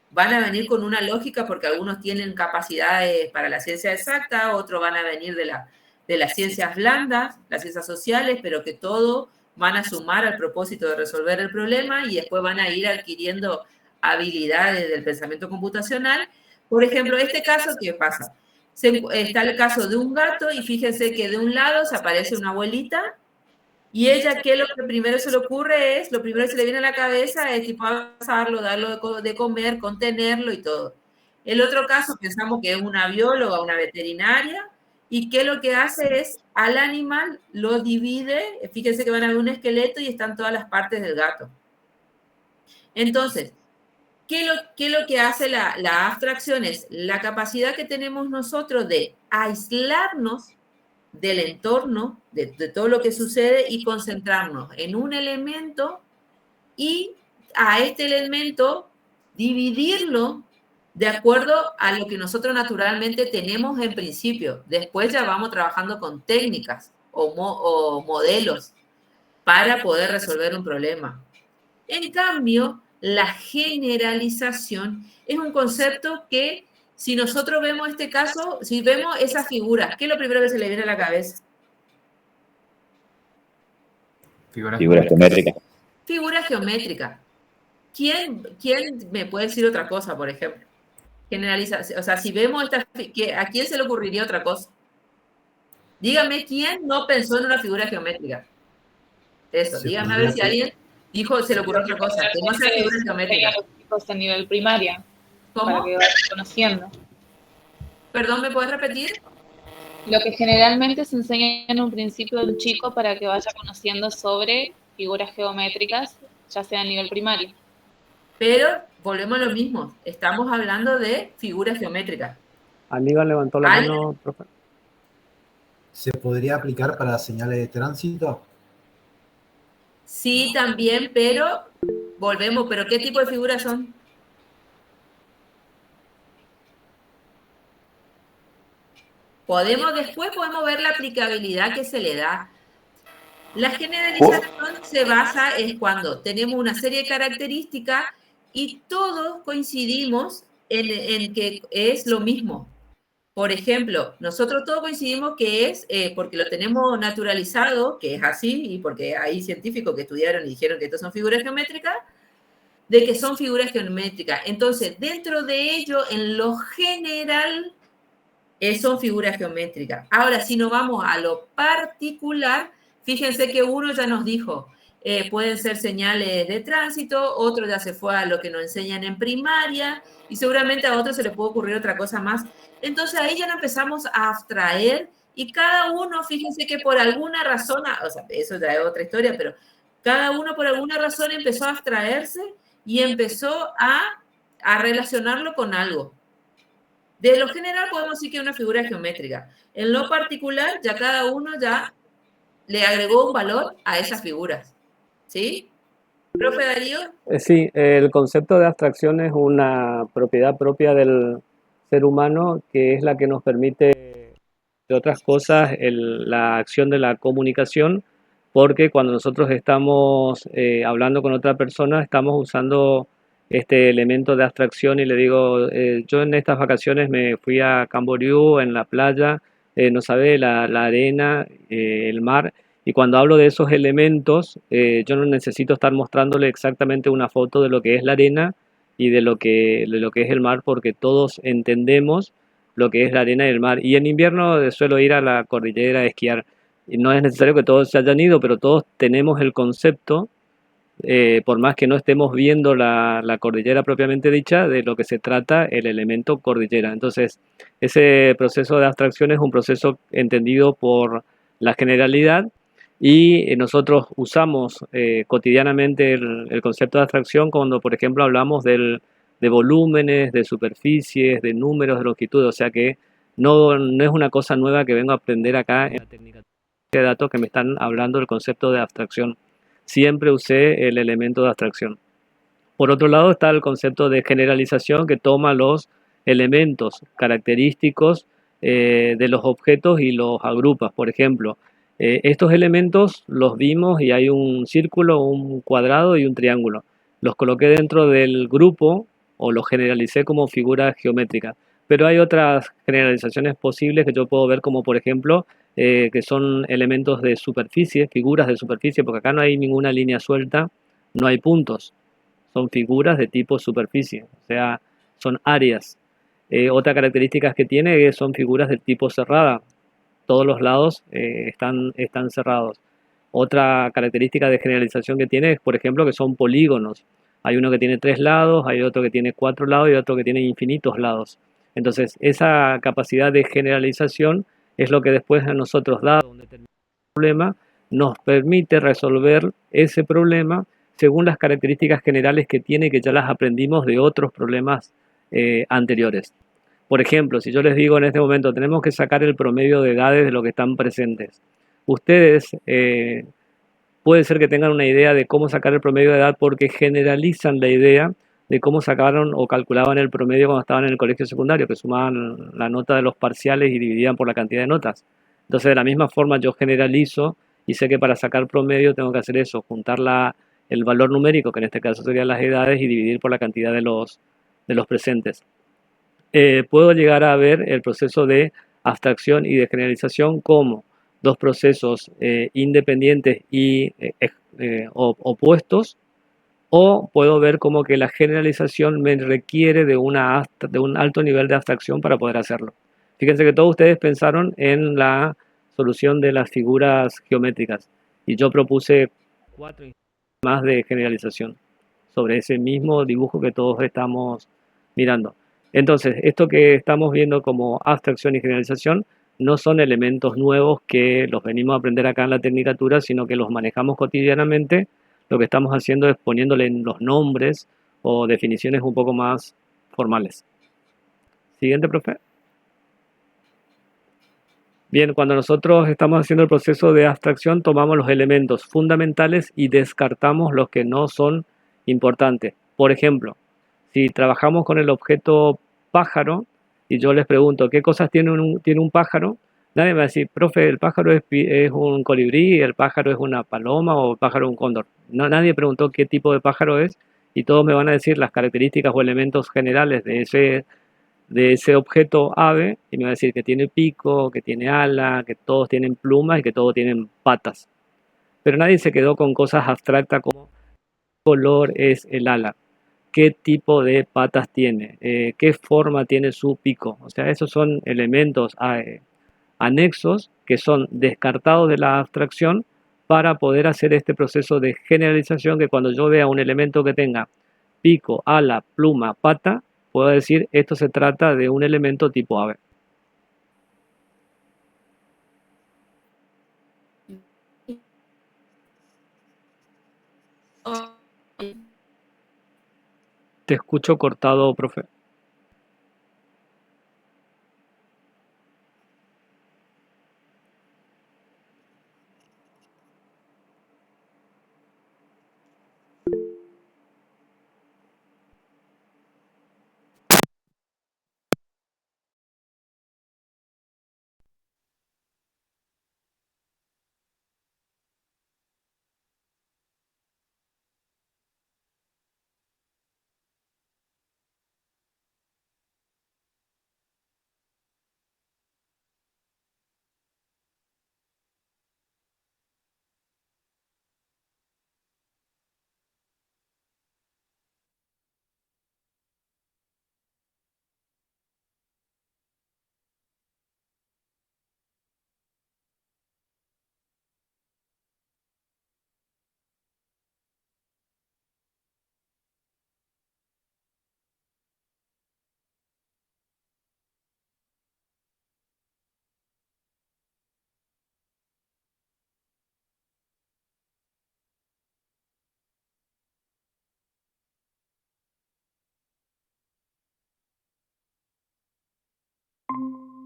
van a venir con una lógica porque algunos tienen capacidades para la ciencia exacta, otros van a venir de las ciencias blandas, las ciencias sociales, pero que todo van a sumar al propósito de resolver el problema y después van a ir adquiriendo habilidades del pensamiento computacional. Por ejemplo, este caso, ¿qué pasa? Está el caso de un gato y fíjense que de un lado se aparece una abuelita y ella, ¿qué es lo que primero se le ocurre? Lo primero que se le viene a la cabeza es tipo abrazarlo, darlo de comer, contenerlo y todo. El otro caso pensamos que es una bióloga, una veterinaria, y que lo que hace es al animal lo divide, fíjense que van a ver un esqueleto y están todas las partes del gato. Entonces, ¿qué es lo que hace la abstracción? Es la capacidad que tenemos nosotros de aislarnos del entorno, de todo lo que sucede y concentrarnos en un elemento y a este elemento dividirlo de acuerdo a lo que nosotros naturalmente tenemos en principio. Después ya vamos trabajando con técnicas o modelos para poder resolver un problema. En cambio, la generalización es un concepto que, si nosotros vemos este caso, si vemos esa figura, ¿qué es lo primero que se le viene a la cabeza? Figuras geométricas. Figura geométrica. ¿Quién me puede decir otra cosa, por ejemplo? Generalización. O sea, si vemos ¿a quién se le ocurriría otra cosa? Dígame, ¿quién no pensó en una figura geométrica? Eso, dígame a ver si alguien dijo, se le ocurrió otra cosa, que no sea figura geométrica. A nivel primaria. ¿Cómo? Para que vaya conociendo. Perdón, ¿me puedes repetir? Lo que generalmente se enseña en un principio de un chico para que vaya conociendo sobre figuras geométricas, ya sea a nivel primario. Pero volvemos a lo mismo, estamos hablando de figuras geométricas. Aníbal levantó la mano, profe. ¿Se podría aplicar para señales de tránsito? Sí, también, pero volvemos, ¿pero qué tipo de figuras son? Después podemos ver la aplicabilidad que se le da. La generalización se basa en cuando tenemos una serie de características y todos coincidimos en que es lo mismo. Por ejemplo, nosotros todos coincidimos que es, porque lo tenemos naturalizado, que es así, y porque hay científicos que estudiaron y dijeron que estas son figuras geométricas, de que son figuras geométricas. Entonces, dentro de ello, en lo general, son figuras geométricas. Ahora, si nos vamos a lo particular, fíjense que uno ya nos dijo, pueden ser señales de tránsito, otro ya se fue a lo que nos enseñan en primaria, y seguramente a otro se le puede ocurrir otra cosa más. Entonces ahí ya nos empezamos a abstraer, y cada uno, fíjense que por alguna razón, o sea, eso ya es otra historia, pero cada uno por alguna razón empezó a abstraerse y empezó a relacionarlo con algo. De lo general podemos decir que es una figura geométrica. En lo particular, ya cada uno ya le agregó un valor a esas figuras. ¿Sí? ¿Profe Darío? Sí, el concepto de abstracción es una propiedad propia del ser humano que es la que nos permite, entre otras cosas, la acción de la comunicación, porque cuando nosotros estamos hablando con otra persona, estamos usando este elemento de abstracción y le digo, yo en estas vacaciones me fui a Camboriú, en la playa, no sabe, la arena, el mar, y cuando hablo de esos elementos, yo no necesito estar mostrándole exactamente una foto de lo que es la arena y de lo que es el mar, porque todos entendemos lo que es la arena y el mar. Y en invierno suelo ir a la cordillera a esquiar. Y no es necesario que todos se hayan ido, pero todos tenemos el concepto, por más que no estemos viendo la cordillera propiamente dicha, de lo que se trata el elemento cordillera. Entonces, ese proceso de abstracción es un proceso entendido por la generalidad y nosotros usamos cotidianamente el concepto de abstracción cuando, por ejemplo, hablamos de volúmenes, de superficies, de números, de longitudes, o sea que no es una cosa nueva que vengo a aprender acá en la técnica de datos que me están hablando del concepto de abstracción. Siempre usé el elemento de abstracción. Por otro lado está el concepto de generalización que toma los elementos característicos de los objetos y los agrupa. Por ejemplo, estos elementos los vimos y hay un círculo, un cuadrado y un triángulo. Los coloqué dentro del grupo o los generalicé como figuras geométricas. Pero hay otras generalizaciones posibles que yo puedo ver como, por ejemplo, que son elementos de superficie, figuras de superficie, porque acá no hay ninguna línea suelta, no hay puntos. Son figuras de tipo superficie, o sea, son áreas. Otra característica que tiene es que son figuras de tipo cerrada. Todos los lados están cerrados. Otra característica de generalización que tiene es, por ejemplo, que son polígonos. Hay uno que tiene 3 lados, hay otro que tiene 4 lados y otro que tiene infinitos lados. Entonces, esa capacidad de generalización es lo que después a nosotros, dado un determinado problema, nos permite resolver ese problema según las características generales que tiene, que ya las aprendimos de otros problemas anteriores. Por ejemplo, si yo les digo en este momento, tenemos que sacar el promedio de edades de los que están presentes. Ustedes puede ser que tengan una idea de cómo sacar el promedio de edad porque generalizan la idea de cómo sacaron o calculaban el promedio cuando estaban en el colegio secundario, que sumaban la nota de los parciales y dividían por la cantidad de notas. Entonces, de la misma forma, yo generalizo y sé que para sacar promedio tengo que hacer eso, juntar el valor numérico, que en este caso serían las edades, y dividir por la cantidad de los presentes. Puedo llegar a ver el proceso de abstracción y de generalización como dos procesos independientes y opuestos, o puedo ver como que la generalización me requiere de un alto nivel de abstracción para poder hacerlo. Fíjense que todos ustedes pensaron en la solución de las figuras geométricas y yo propuse 4 más de generalización sobre ese mismo dibujo que todos estamos mirando. Entonces, esto que estamos viendo como abstracción y generalización no son elementos nuevos que los venimos a aprender acá en la Tecnicatura, sino que los manejamos cotidianamente. Lo que estamos haciendo es poniéndole los nombres o definiciones un poco más formales. Siguiente, profe. Bien, cuando nosotros estamos haciendo el proceso de abstracción, tomamos los elementos fundamentales y descartamos los que no son importantes. Por ejemplo, si trabajamos con el objeto pájaro y yo les pregunto qué cosas tiene un pájaro, nadie me va a decir, profe, el pájaro es un colibrí, el pájaro es una paloma o el pájaro es un cóndor. No, nadie preguntó qué tipo de pájaro es y todos me van a decir las características o elementos generales de ese objeto ave y me va a decir que tiene pico, que tiene ala, que todos tienen plumas y que todos tienen patas. Pero nadie se quedó con cosas abstractas como qué color es el ala, qué tipo de patas tiene, qué forma tiene su pico. O sea, esos son elementos anexos que son descartados de la abstracción para poder hacer este proceso de generalización, que cuando yo vea un elemento que tenga pico, ala, pluma, pata, puedo decir esto se trata de un elemento tipo ave. Te escucho cortado, profe.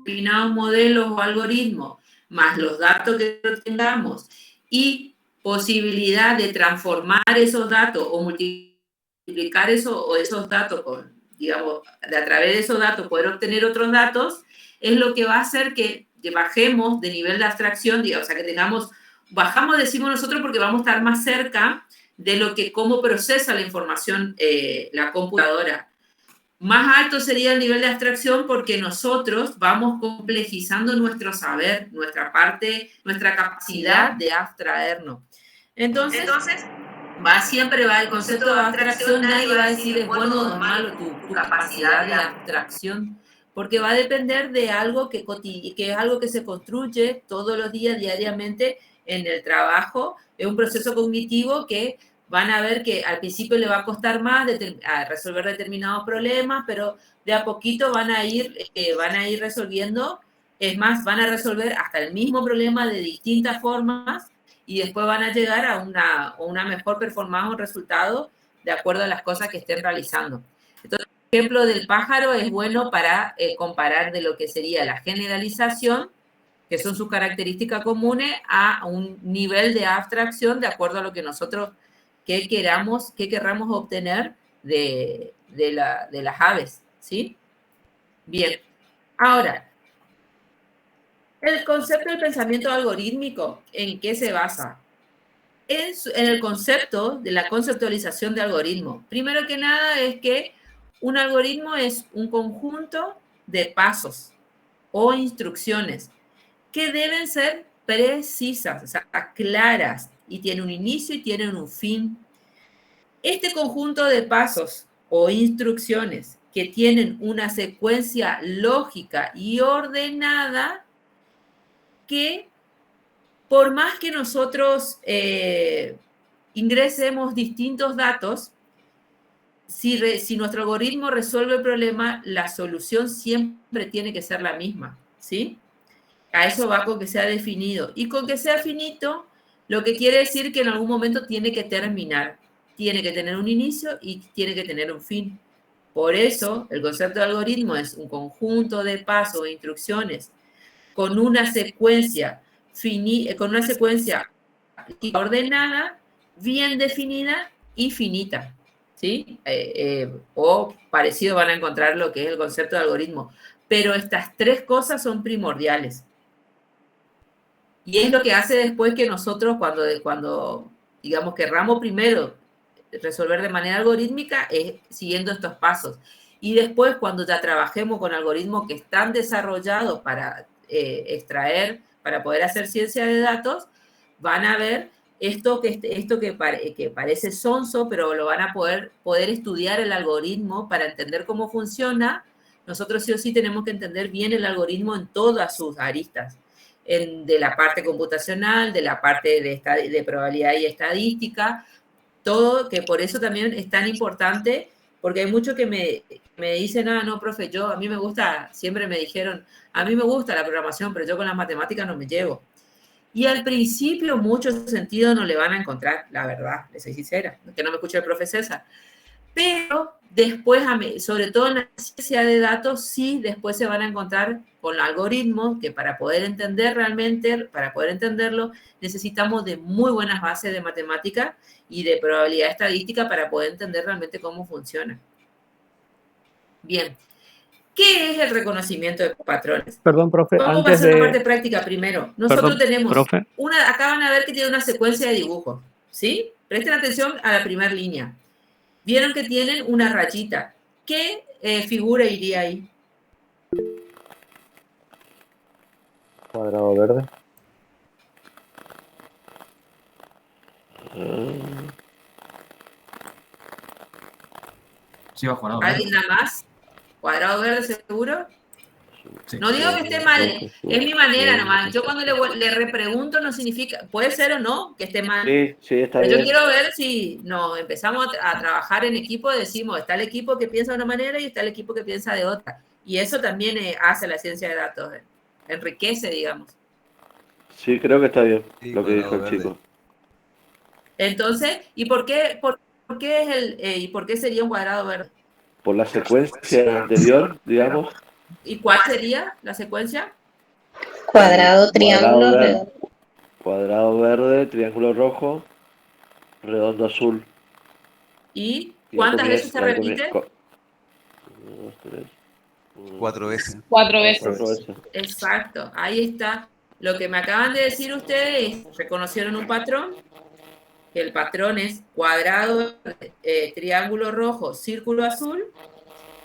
Determinados modelos o algoritmos, más los datos que tengamos y posibilidad de transformar esos datos o multiplicar esos datos con, digamos, a través de esos datos poder obtener otros datos, es lo que va a hacer que bajemos de nivel de abstracción, digamos, o sea, que tengamos, bajamos, decimos nosotros, porque vamos a estar más cerca de lo que cómo procesa la información la computadora. Más alto sería el nivel de abstracción porque nosotros vamos complejizando nuestro saber, nuestra capacidad de abstraernos. Entonces siempre va el concepto de abstracción, nadie va a decir es bueno o malo tu capacidad de abstracción, porque va a depender de algo que es algo que se construye todos los días, diariamente, en el trabajo. Es un proceso cognitivo que van a ver que al principio le va a costar más resolver determinados problemas, pero de a poquito van a ir resolviendo. Es más, van a resolver hasta el mismo problema de distintas formas y después van a llegar a una mejor performance o resultado de acuerdo a las cosas que estén realizando. Entonces, el ejemplo del pájaro es bueno para comparar de lo que sería la generalización, que son sus características comunes, a un nivel de abstracción de acuerdo a lo que nosotros qué querramos obtener de las aves, ¿sí? Bien, ahora, El concepto del pensamiento algorítmico, ¿en qué se basa? En el concepto de la conceptualización de algoritmo. Primero que nada es que un algoritmo es un conjunto de pasos o instrucciones que deben ser precisas, o sea, claras, y tienen un inicio y tienen un fin. Este conjunto de pasos o instrucciones que tienen una secuencia lógica y ordenada, que por más que nosotros ingresemos distintos datos, si nuestro algoritmo resuelve el problema, la solución siempre tiene que ser la misma, ¿sí? A eso va con que sea definido. Y con que sea finito, lo que quiere decir que en algún momento tiene que terminar. Tiene que tener un inicio y tiene que tener un fin. Por eso, el concepto de algoritmo es un conjunto de pasos e instrucciones con una secuencia ordenada, bien definida y finita, ¿sí? O parecido van a encontrar lo que es el concepto de algoritmo. Pero estas tres cosas son primordiales. Y es lo que hace después que nosotros, cuando digamos, querramos primero resolver de manera algorítmica, es siguiendo estos pasos. Y después, cuando ya trabajemos con algoritmos que están desarrollados para extraer, para poder hacer ciencia de datos, van a ver esto que parece sonso, pero lo van a poder estudiar el algoritmo para entender cómo funciona. Nosotros sí o sí tenemos que entender bien el algoritmo en todas sus aristas. De la parte computacional, de la parte de probabilidad y estadística, todo, que por eso también es tan importante, porque hay muchos que me dicen, no, profe, a mí me gusta, siempre me dijeron, a mí me gusta la programación, pero yo con las matemáticas no me llevo. Y al principio mucho sentido no le van a encontrar, la verdad, les soy sincera, que no me escuche el profe César. Pero después, sobre todo en la ciencia de datos, sí, después se van a encontrar con algoritmos que para poder entender realmente, para poder entenderlo, necesitamos de muy buenas bases de matemática y de probabilidad estadística para poder entender realmente cómo funciona. Bien. ¿Qué es el reconocimiento de patrones? Perdón, profe, Vamos a hacer la parte práctica primero. Nosotros tenemos acá van a ver que tiene una secuencia de dibujos, ¿sí? Presten atención a la primera línea. Vieron que tienen una rayita. ¿Qué figura iría ahí? Cuadrado verde. Sí, va cuadrado verde. ¿Alguien nada más? ¿Cuadrado verde seguro? Sí. No digo que esté mal, es mi manera nomás. Yo cuando le repregunto no significa, puede ser o no que esté mal. Sí, está bien. Yo quiero ver si empezamos a trabajar en equipo, decimos, está el equipo que piensa de una manera y está el equipo que piensa de otra. Y eso también hace la ciencia de datos, enriquece, digamos. Sí, creo que está bien lo que dijo el chico. Entonces, ¿y por qué sería un cuadrado verde? Por la secuencia anterior, digamos. ¿Y cuál sería la secuencia? Cuadrado, triángulo, redondo. Cuadrado verde, triángulo rojo, redondo azul. ¿Y cuántas veces se repite? 1, 2, 3. 4 veces. 4 veces. Exacto, ahí está. Lo que me acaban de decir ustedes es, reconocieron un patrón, que el patrón es cuadrado, triángulo rojo, círculo azul,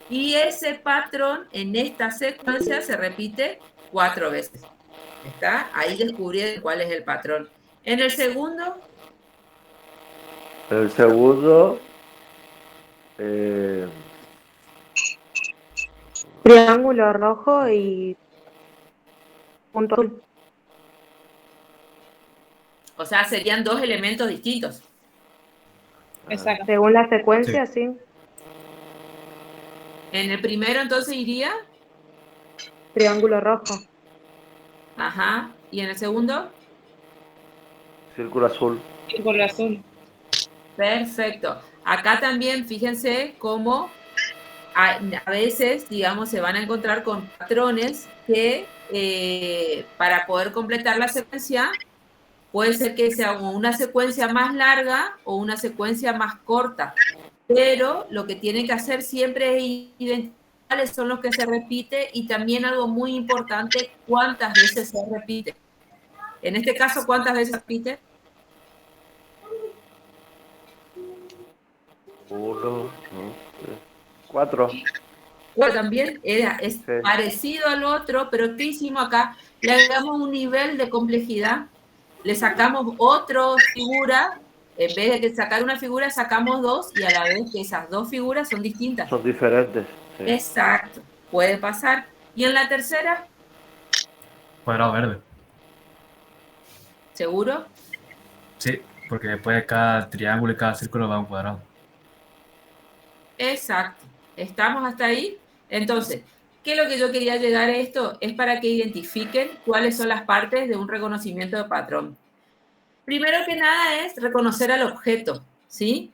y ese patrón en esta secuencia se repite 4 veces. ¿Está? Ahí descubrieron cuál es el patrón. En el segundo. El segundo. Triángulo rojo y punto azul. O sea, serían 2 elementos distintos. Exacto. Según la secuencia, sí. En el primero, entonces, iría... Triángulo rojo. Ajá. ¿Y en el segundo? Círculo azul. Círculo azul. Perfecto. Acá también, fíjense cómo a veces, digamos, se van a encontrar con patrones que para poder completar la secuencia, puede ser que sea una secuencia más larga o una secuencia más corta. Pero lo que tienen que hacer siempre es cuáles son los que se repite y también algo muy importante, cuántas veces se repite. En este caso, ¿cuántas veces se repite? 1, 2, 3, 4. Bueno, también es parecido al otro, pero ¿qué hicimos acá? Le agregamos un nivel de complejidad, le sacamos otra figura, en vez de que sacar una figura, sacamos dos y a la vez que esas dos figuras son distintas. Son diferentes. Sí. Exacto, puede pasar. ¿Y en la tercera? Cuadrado verde. ¿Seguro? Sí, porque después de cada triángulo y cada círculo va un cuadrado. Exacto. ¿Estamos hasta ahí? Entonces, ¿qué es lo que yo quería llegar a esto? Es para que identifiquen cuáles son las partes de un reconocimiento de patrón. Primero que nada es reconocer al objeto, ¿sí?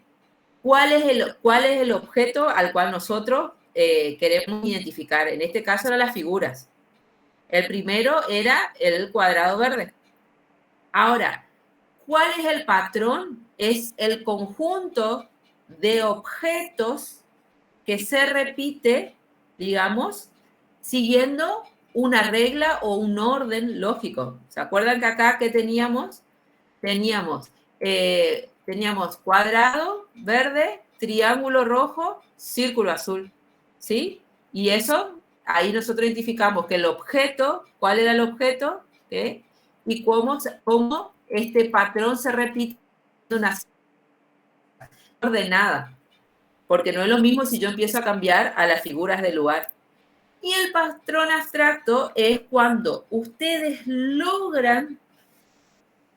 ¿Cuál es el objeto al cual nosotros queremos identificar? En este caso eran las figuras. El primero era el cuadrado verde. Ahora, ¿cuál es el patrón? Es el conjunto de objetos que se repite, digamos, siguiendo una regla o un orden lógico. ¿Se acuerdan que acá que teníamos? Teníamos cuadrado verde, triángulo rojo, círculo azul, ¿sí? Y eso, ahí nosotros identificamos que el objeto, ¿cuál era el objeto? ¿Qué? Y cómo este patrón se repite de una ordenada. Porque no es lo mismo si yo empiezo a cambiar a las figuras del lugar. Y el patrón abstracto es cuando ustedes logran,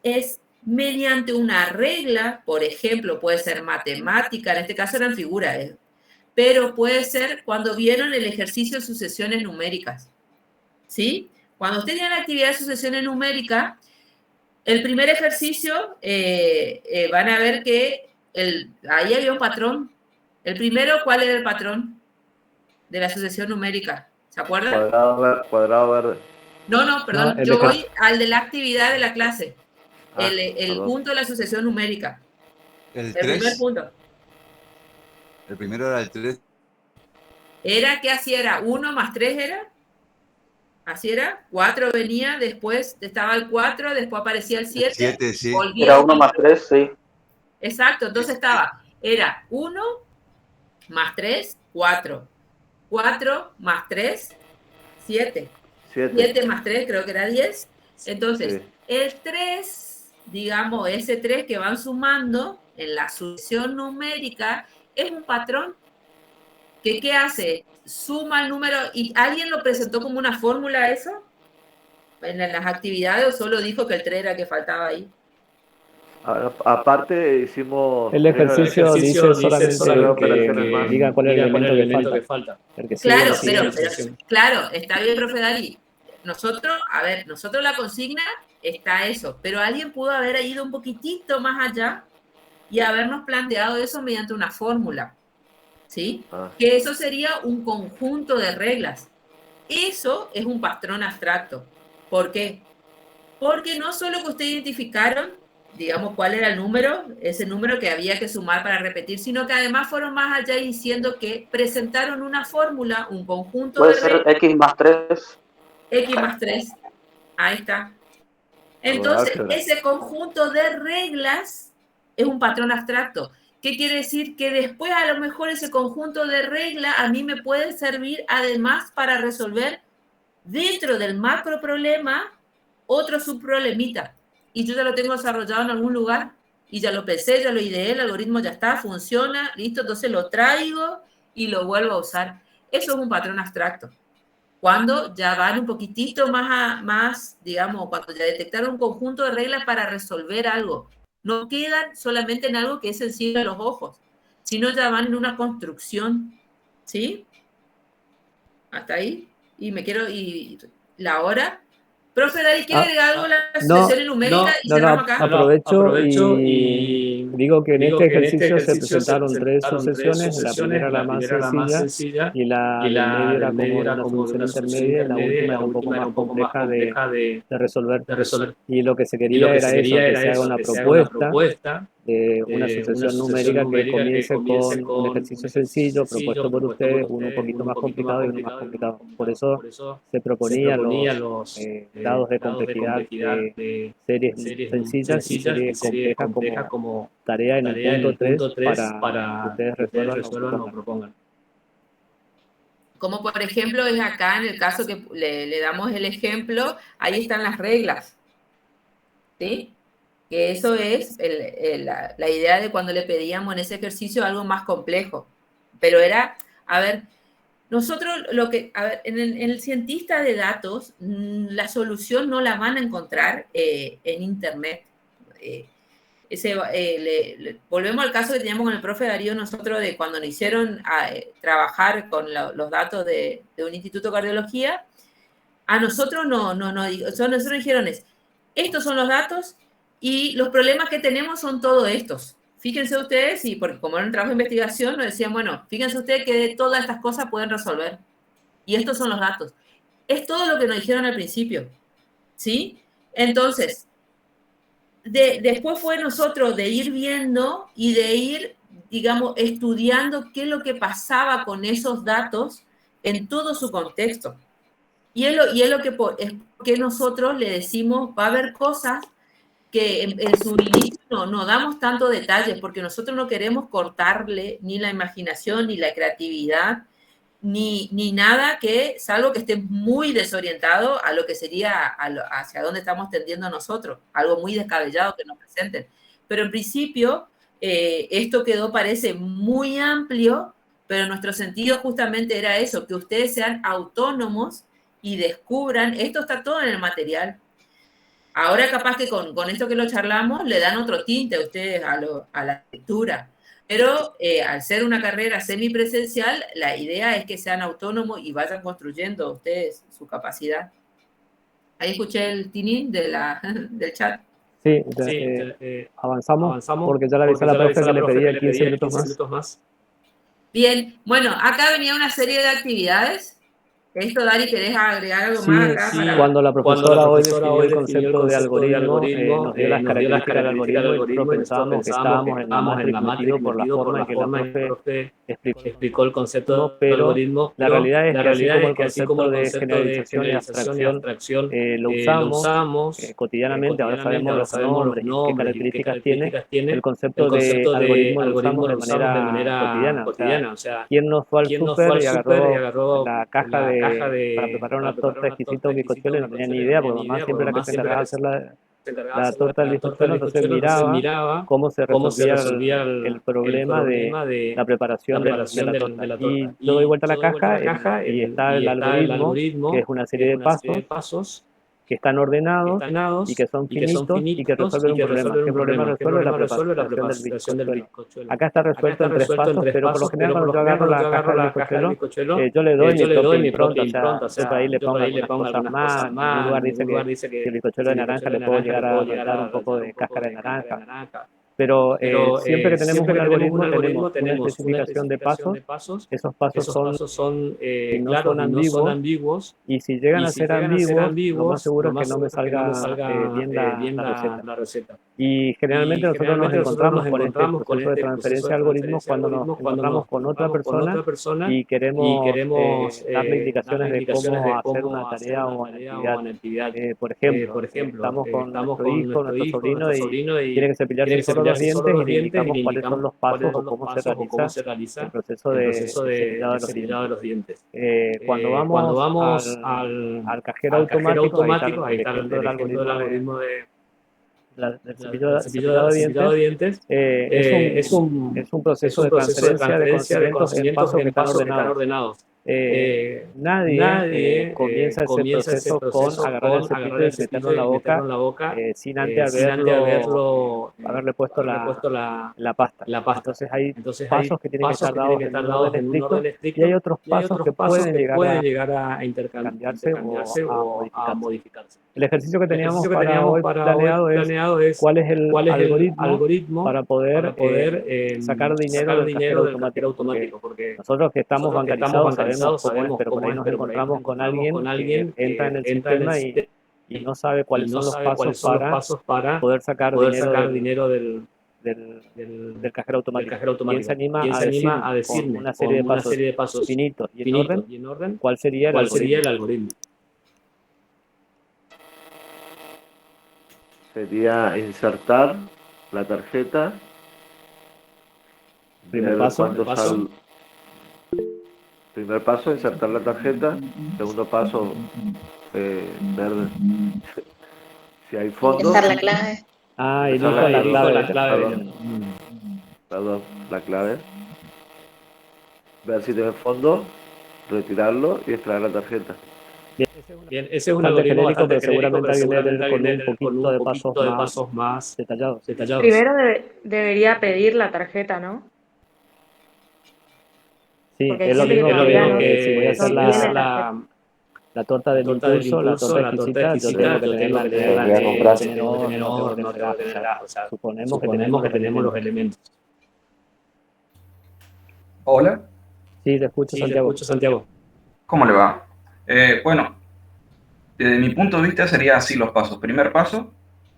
es mediante una regla, por ejemplo, puede ser matemática, en este caso eran figuras, pero puede ser cuando vieron el ejercicio de sucesiones numéricas, ¿sí? Cuando ustedes tienen la actividad de sucesiones numéricas, el primer ejercicio van a ver que ahí había un patrón. El primero, ¿cuál era el patrón de la sucesión numérica? ¿Se acuerdan? Cuadrado verde. No, perdón. Yo voy al de la actividad de la clase. El punto de la sucesión numérica. El primer punto. El primero era el 3. ¿Era qué así era? ¿1 más 3 era? Así era. 4 venía, después estaba el 4, después aparecía el 7. 7, sí. Era 1 más 3, sí. Exacto, entonces era 1 más 3, 4. 4 más 3, 7. 7 más 3 creo que era 10. Entonces, sí. El 3, digamos, ese 3 que van sumando en la sucesión numérica es un patrón que ¿qué hace? Suma el número. ¿Y alguien lo presentó como una fórmula eso? ¿En las actividades o solo dijo que el 3 era el que faltaba ahí? Aparte hicimos... El ejercicio dice solamente que diga cuál es el elemento que falta. Claro, pero claro, está bien, profe Dari. Nosotros la consigna está eso, pero alguien pudo haber ido un poquitito más allá y habernos planteado eso mediante una fórmula, ¿sí? Que eso sería un conjunto de reglas. Eso es un patrón abstracto. ¿Por qué? Porque no solo que ustedes identificaron, digamos, cuál era el número, ese número que había que sumar para repetir, sino que además fueron más allá diciendo que presentaron una fórmula, un conjunto de reglas. Puede ser X más 3. X más 3. Ahí está. Entonces, ese conjunto de reglas es un patrón abstracto. ¿Qué quiere decir? Que después a lo mejor ese conjunto de reglas a mí me puede servir además para resolver dentro del macro problema otro subproblemita. Y yo ya lo tengo desarrollado en algún lugar y ya lo pensé, ya lo ideé, el algoritmo ya está, funciona, listo, entonces lo traigo y lo vuelvo a usar. Eso es un patrón abstracto. Cuando ya van un poquitito más, digamos, cuando ya detectaron un conjunto de reglas para resolver algo. No quedan solamente en algo que es sencillo a los ojos, sino ya van en una construcción, ¿sí? Hasta ahí. Y la hora. Profe, Dari, ¿quiere agregar algo a las sucesiones numéricas? Y cerramos acá. Aprovecho y digo que en este ejercicio se presentaron 3 sucesiones. La primera era la más sencilla y la del medio era como una solución intermedia y la última era un poco más compleja de resolver. Y lo que se quería era eso, que se haga una propuesta de una sucesión numérica que comience con un ejercicio sencillo propuesto por ustedes, uno un poquito más complicado y uno más complicado. Por eso se proponían los grados de complejidad de series sencillas y series complejas como tarea en el punto 3 para que ustedes resuelvan o propongan. Como por ejemplo es acá, en el caso que le damos el ejemplo, ahí están las reglas, ¿sí? Que eso es la idea de cuando le pedíamos en ese ejercicio algo más complejo. Pero era, a ver, nosotros en el cientista de datos, la solución no la van a encontrar en internet. Volvemos al caso que teníamos con el profe Darío nosotros de cuando nos hicieron trabajar con los datos de un instituto de cardiología. A nosotros nosotros dijeron estos son los datos y los problemas que tenemos son todos estos. Fíjense ustedes, y porque como era un trabajo de investigación, nos decían, bueno, fíjense ustedes que de todas estas cosas pueden resolver. Y estos son los datos. Es todo lo que nos dijeron al principio, ¿sí? Entonces, después fue nosotros de ir viendo y de ir, digamos, estudiando qué es lo que pasaba con esos datos en todo su contexto. Y es lo que nosotros le decimos, va a haber cosas que en su inicio no damos tanto detalles, porque nosotros no queremos cortarle ni la imaginación, ni la creatividad, ni nada salvo que esté muy desorientado a lo que sería hacia dónde estamos tendiendo nosotros, algo muy descabellado que nos presenten. Pero en principio, esto parece muy amplio, pero nuestro sentido justamente era eso, que ustedes sean autónomos y descubran, esto está todo en el material. Ahora capaz que con esto que lo charlamos le dan otro tinte a ustedes a la lectura. Pero al ser una carrera semipresencial, la idea es que sean autónomos y vayan construyendo ustedes su capacidad. Ahí escuché el tinín del chat. Sí, avanzamos porque ya le avisé a la profe que le pedía 15 minutos más. Bien, bueno, acá venía una serie de actividades. Esto, Dari, ¿querés agregar algo más acá? Sí. Cuando la profesora hoy definió el concepto de algoritmo, nos dio las características del algoritmo y nosotros pensábamos que estábamos en la matriz por la forma en que la profe explicó el concepto del algoritmo. La realidad es que así como el concepto de generalización y abstracción lo usamos cotidianamente, ahora sabemos los nombres y qué características tiene, el concepto de algoritmo lo usamos de manera cotidiana. O sea, ¿quién no fue al súper y agarró la caja para preparar una torta exquisita de bizcochuelo y no tenía ni idea, porque mamá siempre era la que se encargaba de hacer la torta del bizcochuelo, entonces miraba cómo se resolvía el problema de la preparación de la torta. Y yo doy vuelta a la caja y está el algoritmo, que es una serie de pasos que están ordenados y que son finitos y que resuelven un problema. ¿Qué problema resuelve? La preparación del bizcochuelo. Acá está resuelto en 3 pasos, pero por lo general cuando yo agarro la caja del bizcochuelo, yo le doy mi propia impronta, o sea, ahí le pongo algunas cosas más. En un lugar dice que el bizcochuelo de naranja le puedo llegar a dar un poco de cáscara de naranja. Pero siempre que tenemos un algoritmo tenemos una especificación de pasos. Esos pasos son no son ambiguos, y si llegan a ser ambiguos, lo más seguro es que no me salga bien la receta. Y generalmente nosotros nos encontramos con este proceso de transferencia de algoritmos cuando nos encontramos con otra persona y queremos darle indicaciones de cómo hacer una tarea o una actividad. Por ejemplo, estamos con nuestro hijo, nuestro sobrino y tiene que cepillarse los dientes y le indicamos cuáles son los pasos o cómo se realiza el proceso de cepillado de los dientes. Cuando vamos al cajero automático, ahí está el algoritmo del cepillado de dientes. Es un proceso de transferencia de conocimientos en pasos que están ordenados. Nadie comienza ese proceso con agarrar el cepillo y meterlo en la boca sin antes haberle puesto la pasta. Entonces hay pasos que tienen que estar dados en un orden estricto y hay otros pasos que pueden llegar a intercambiarse o a modificarse. El ejercicio que teníamos para hoy planeado es cuál es el algoritmo para poder sacar dinero del cajero automático, porque nosotros que estamos bancarizados sabemos, pero por ahí nos encontramos con alguien que entra en el sistema y no sabe cuáles son los pasos para poder sacar dinero del del cajero automático. ¿Quién se anima a decir con una serie de pasos finitos y en orden cuál sería el algoritmo? Sería insertar la tarjeta. Primer paso, insertar la tarjeta. Segundo paso, ver si hay fondos. Ingresar la clave. Elijo la clave. Perdón, la clave. Ver si tiene fondo, retirarlo y extraer la tarjeta. Bien, ese es un algoritmo genérico, pero seguramente alguien debe tener con un poquito de pasos más detallados. Primero debería pedir la tarjeta, ¿no? Sí, Porque es lo mismo que si voy a hacer tiene la torta del impulso, la torta exquisita, yo tengo que tener suponemos que tenemos los elementos. Hola. Sí, te escucho, Santiago. ¿Cómo le va? Bueno, desde mi punto de vista sería así los pasos. Primer paso,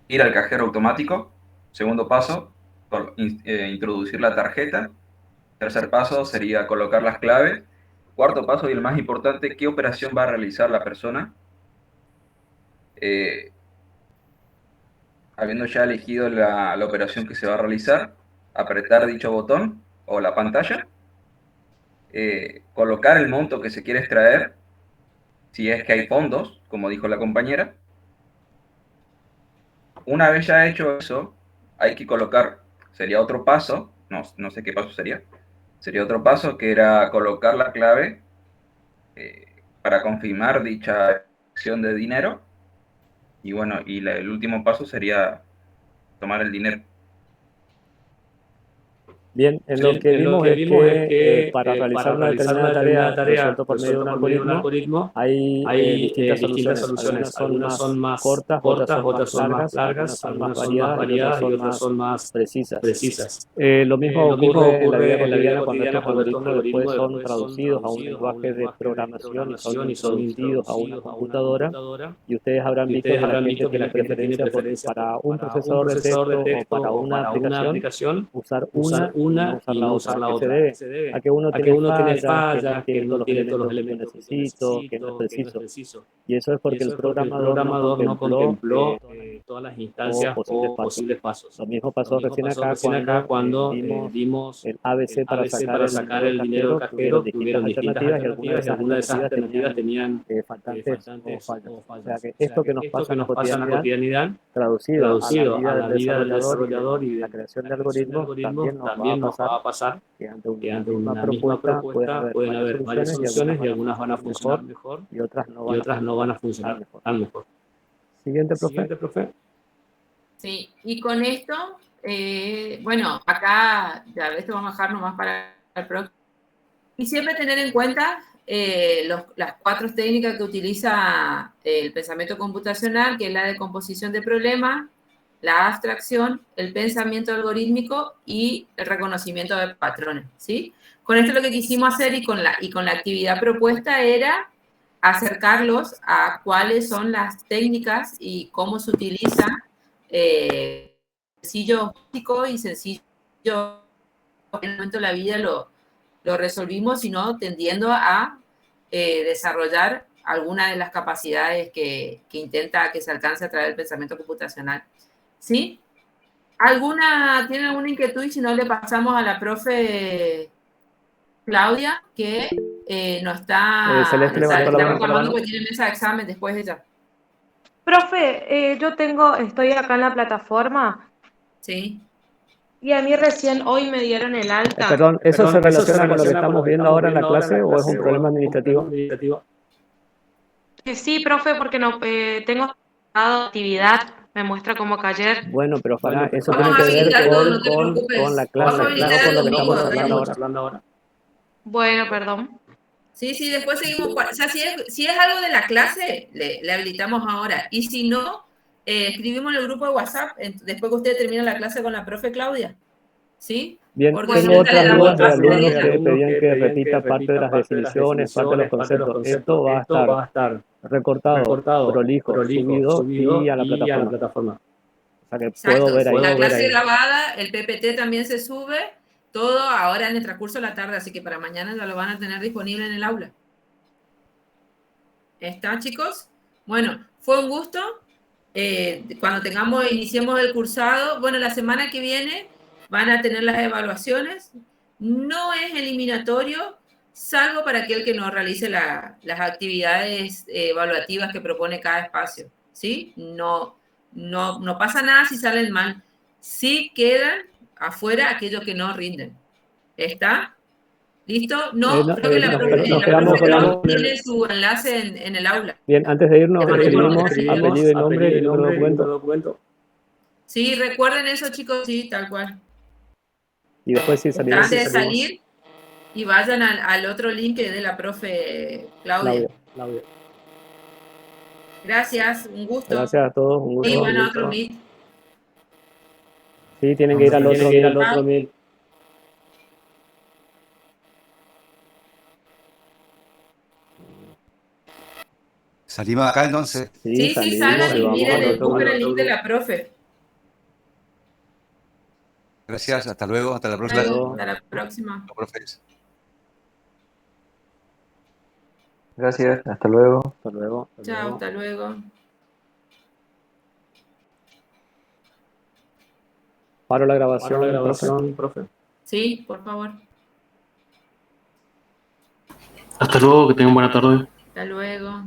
ir al cajero automático. Segundo paso, introducir la tarjeta. Tercer paso sería colocar las claves. Cuarto paso y el más importante, ¿qué operación va a realizar la persona? Habiendo ya elegido la operación que se va a realizar, apretar dicho botón o la pantalla, colocar el monto que se quiere extraer, si es que hay fondos, como dijo la compañera. Una vez ya hecho eso, hay que colocar, sería otro paso, no sé qué paso sería otro paso que era colocar la clave para confirmar dicha acción de dinero. Y bueno, el último paso sería tomar el dinero. Bien, lo que vimos es que para realizar una determinada tarea resuelta por medio de un algoritmo hay distintas soluciones. Algunas son más cortas, otras son más largas, algunas son más variadas y otras son más precisas. Lo mismo ocurre en la vida cotidiana cuando estos algoritmos después son traducidos a un lenguaje de programación y son introducidos a una computadora, y ustedes habrán visto que la gente tiene preferencia para un procesador de texto o para una aplicación usar una y no usar la otra. Se debe a que uno tiene fallas, que no tiene todos los elementos que necesito, que no es preciso. Y eso es porque el programador no contempló todas las instancias o posibles pasos. Lo mismo pasó recién acá cuando vimos el ABC para sacar el dinero del cajero. Tuvieron distintas alternativas y algunas de esas alternativas tenían faltantes o fallas. O sea que esto que nos pasa en la cotidianidad, traducido a la vida del desarrollador y la creación de algoritmos, también nos va a pasar que ante una misma propuesta pueden haber varias soluciones y algunas van a funcionar mejor y otras no van a funcionar tan mejor. Siguiente, profe. Sí, y con esto, bueno, acá ya esto vamos a dejar nomás para el próximo. Y siempre tener en cuenta las 4 técnicas que utiliza el pensamiento computacional, que es la de composición de problemas, la abstracción, el pensamiento algorítmico y el reconocimiento de patrones, ¿sí? Con esto lo que quisimos hacer y con la actividad propuesta era acercarlos a cuáles son las técnicas y cómo se utiliza sencillo y sencillo en el momento de la vida lo resolvimos, sino tendiendo a desarrollar alguna de las capacidades que intenta que se alcance a través del pensamiento computacional. ¿Sí? ¿Tiene alguna inquietud? Y si no, le pasamos a la profe Claudia, que nos está reclamando que tiene mesa de examen después de ella. Profe, estoy acá en la plataforma. Sí. Y a mí recién hoy me dieron el alta. Perdón, ¿eso se relaciona con lo que estamos viendo ahora en la clase o es un problema administrativo? Sí, profe, porque no tengo actividad. Me muestra como que ayer. Bueno, pero para eso tiene que ver con la clase, no con lo que estamos hablando ahora. Bueno, perdón. Sí, después seguimos. O sea, si es algo de la clase, le habilitamos ahora. Y si no, escribimos en el grupo de WhatsApp, después que usted termina la clase con la profe Claudia. ¿Sí? Bien, tengo otras dudas de alumnos que pedían que repita parte de las definiciones, parte de los conceptos. Esto va a estar recortado, prolijo, subido y a la plataforma. O O sea que Exacto, puedo ver ahí. la clase grabada, el PPT también se sube, todo ahora en el transcurso de la tarde, así que para mañana ya lo van a tener disponible en el aula. ¿Está, chicos? Bueno, fue un gusto. Cuando iniciemos el cursado, bueno, la semana que viene van a tener las evaluaciones. No es eliminatorio, salvo para aquel que no realice las actividades evaluativas que propone cada espacio, ¿sí? No pasa nada si salen mal. Sí quedan afuera aquellos que no rinden. ¿Está? ¿Listo? No, creo que la profe tiene su enlace en el aula. Bien, antes de irnos, escribimos apellido y nombre y número de documento. Sí, recuerden eso, chicos, sí, tal cual. Y después sí salimos. Antes de salir y vayan al otro link que de la profe Claudia. Gracias, un gusto. Gracias a todos, un gusto. Sí, van a otro meet. Sí, tienen que ir al otro meet. ¿Salimos acá entonces? Sí, salgan y miren, busquen el link de la profe. Gracias, hasta luego, hasta la próxima. Hasta la próxima. Gracias, hasta luego. Hasta luego. Chao, hasta luego. Paro la grabación, profe. Sí, por favor. Hasta luego, que tengan buena tarde. Hasta luego.